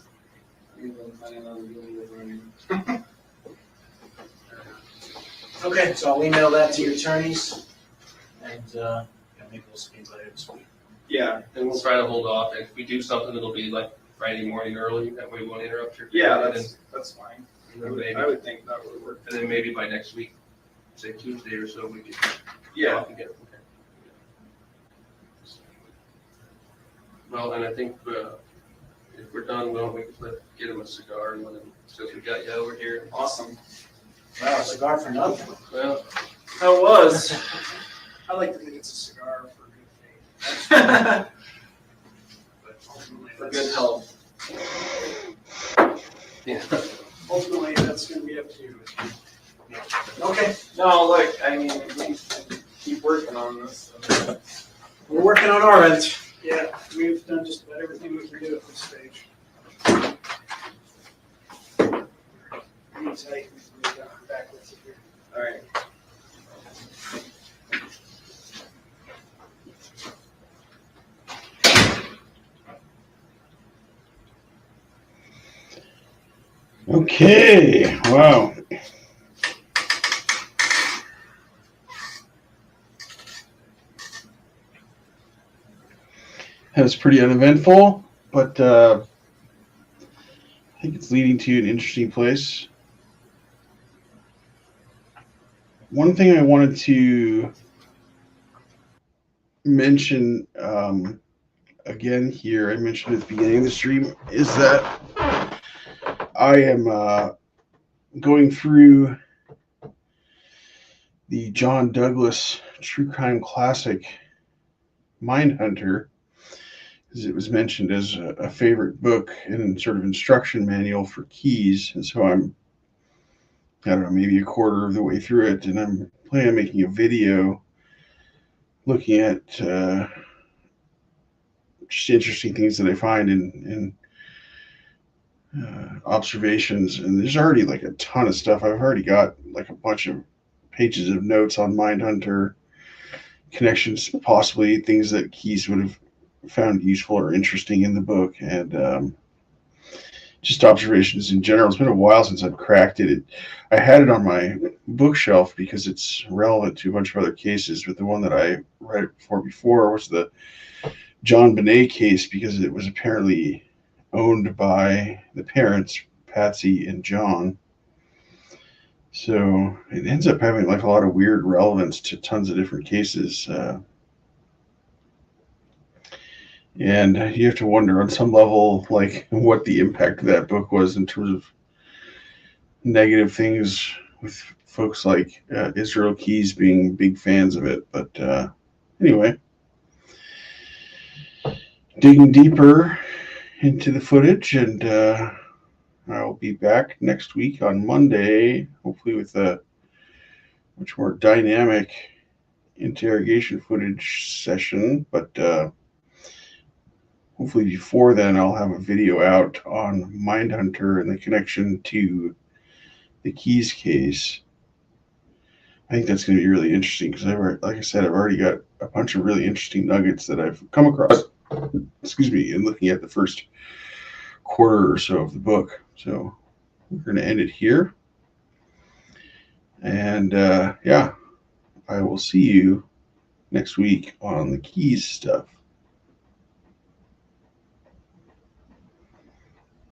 even planning on doing the running. Okay, so I'll email that to your attorneys, and maybe we'll speak later this week. Yeah, And we'll try to hold off. And if we do something, it'll be like Friday morning early. That way we won't interrupt your. yeah, and that's fine. then I would think that would work. And then maybe by next week, say Tuesday or so, we could Yeah. talk again. Okay. Well, and I think if we're done, we can get him a cigar and let him, since we got you over here. Awesome. Wow, a cigar for nothing. Well, How was? I like to think it's a cigar for good faith. But ultimately, For good health. yeah. Ultimately, that's going to be up to you. Okay, No, look, I mean, we can keep working on this. we're working on our end. Yeah, we've done just about everything we can do at this stage. Hang tight, we'll be back with you here. All right. Okay, wow. That was pretty uneventful, but I think it's leading to an interesting place. One thing I wanted to mention again here, I mentioned at the beginning of the stream, is that I am going through the John Douglas True Crime Classic Mindhunter, as it was mentioned as a favorite book and sort of instruction manual for keys. And so I don't know, maybe a quarter of the way through it, and I'm planning on making a video looking at just interesting things that I find in observations. And there's already like a ton of stuff. I've already got like a bunch of pages of notes on Mindhunter, connections, possibly things that Keys would have found useful or interesting in the book, and just observations in general. It's been a while since I've cracked it. I had it on my bookshelf because it's relevant to a bunch of other cases, but the one that I read before was the John Bonet case, because it was apparently owned by the parents, Patsy and John. So it ends up having like a lot of weird relevance to tons of different cases. And you have to wonder on some level, like, what the impact of that book was in terms of negative things with folks like Israel Keys being big fans of it. But anyway, digging deeper into the footage, and I'll be back next week on Monday, hopefully with a much more dynamic interrogation footage session. But hopefully before then, I'll have a video out on Mindhunter and the connection to the Keys case. I think that's going to be really interesting because, like I said, I've already got a bunch of really interesting nuggets that I've come across, in looking at the first quarter or so of the book. So we're going to end it here. And yeah, I will see you next week on the Keys stuff.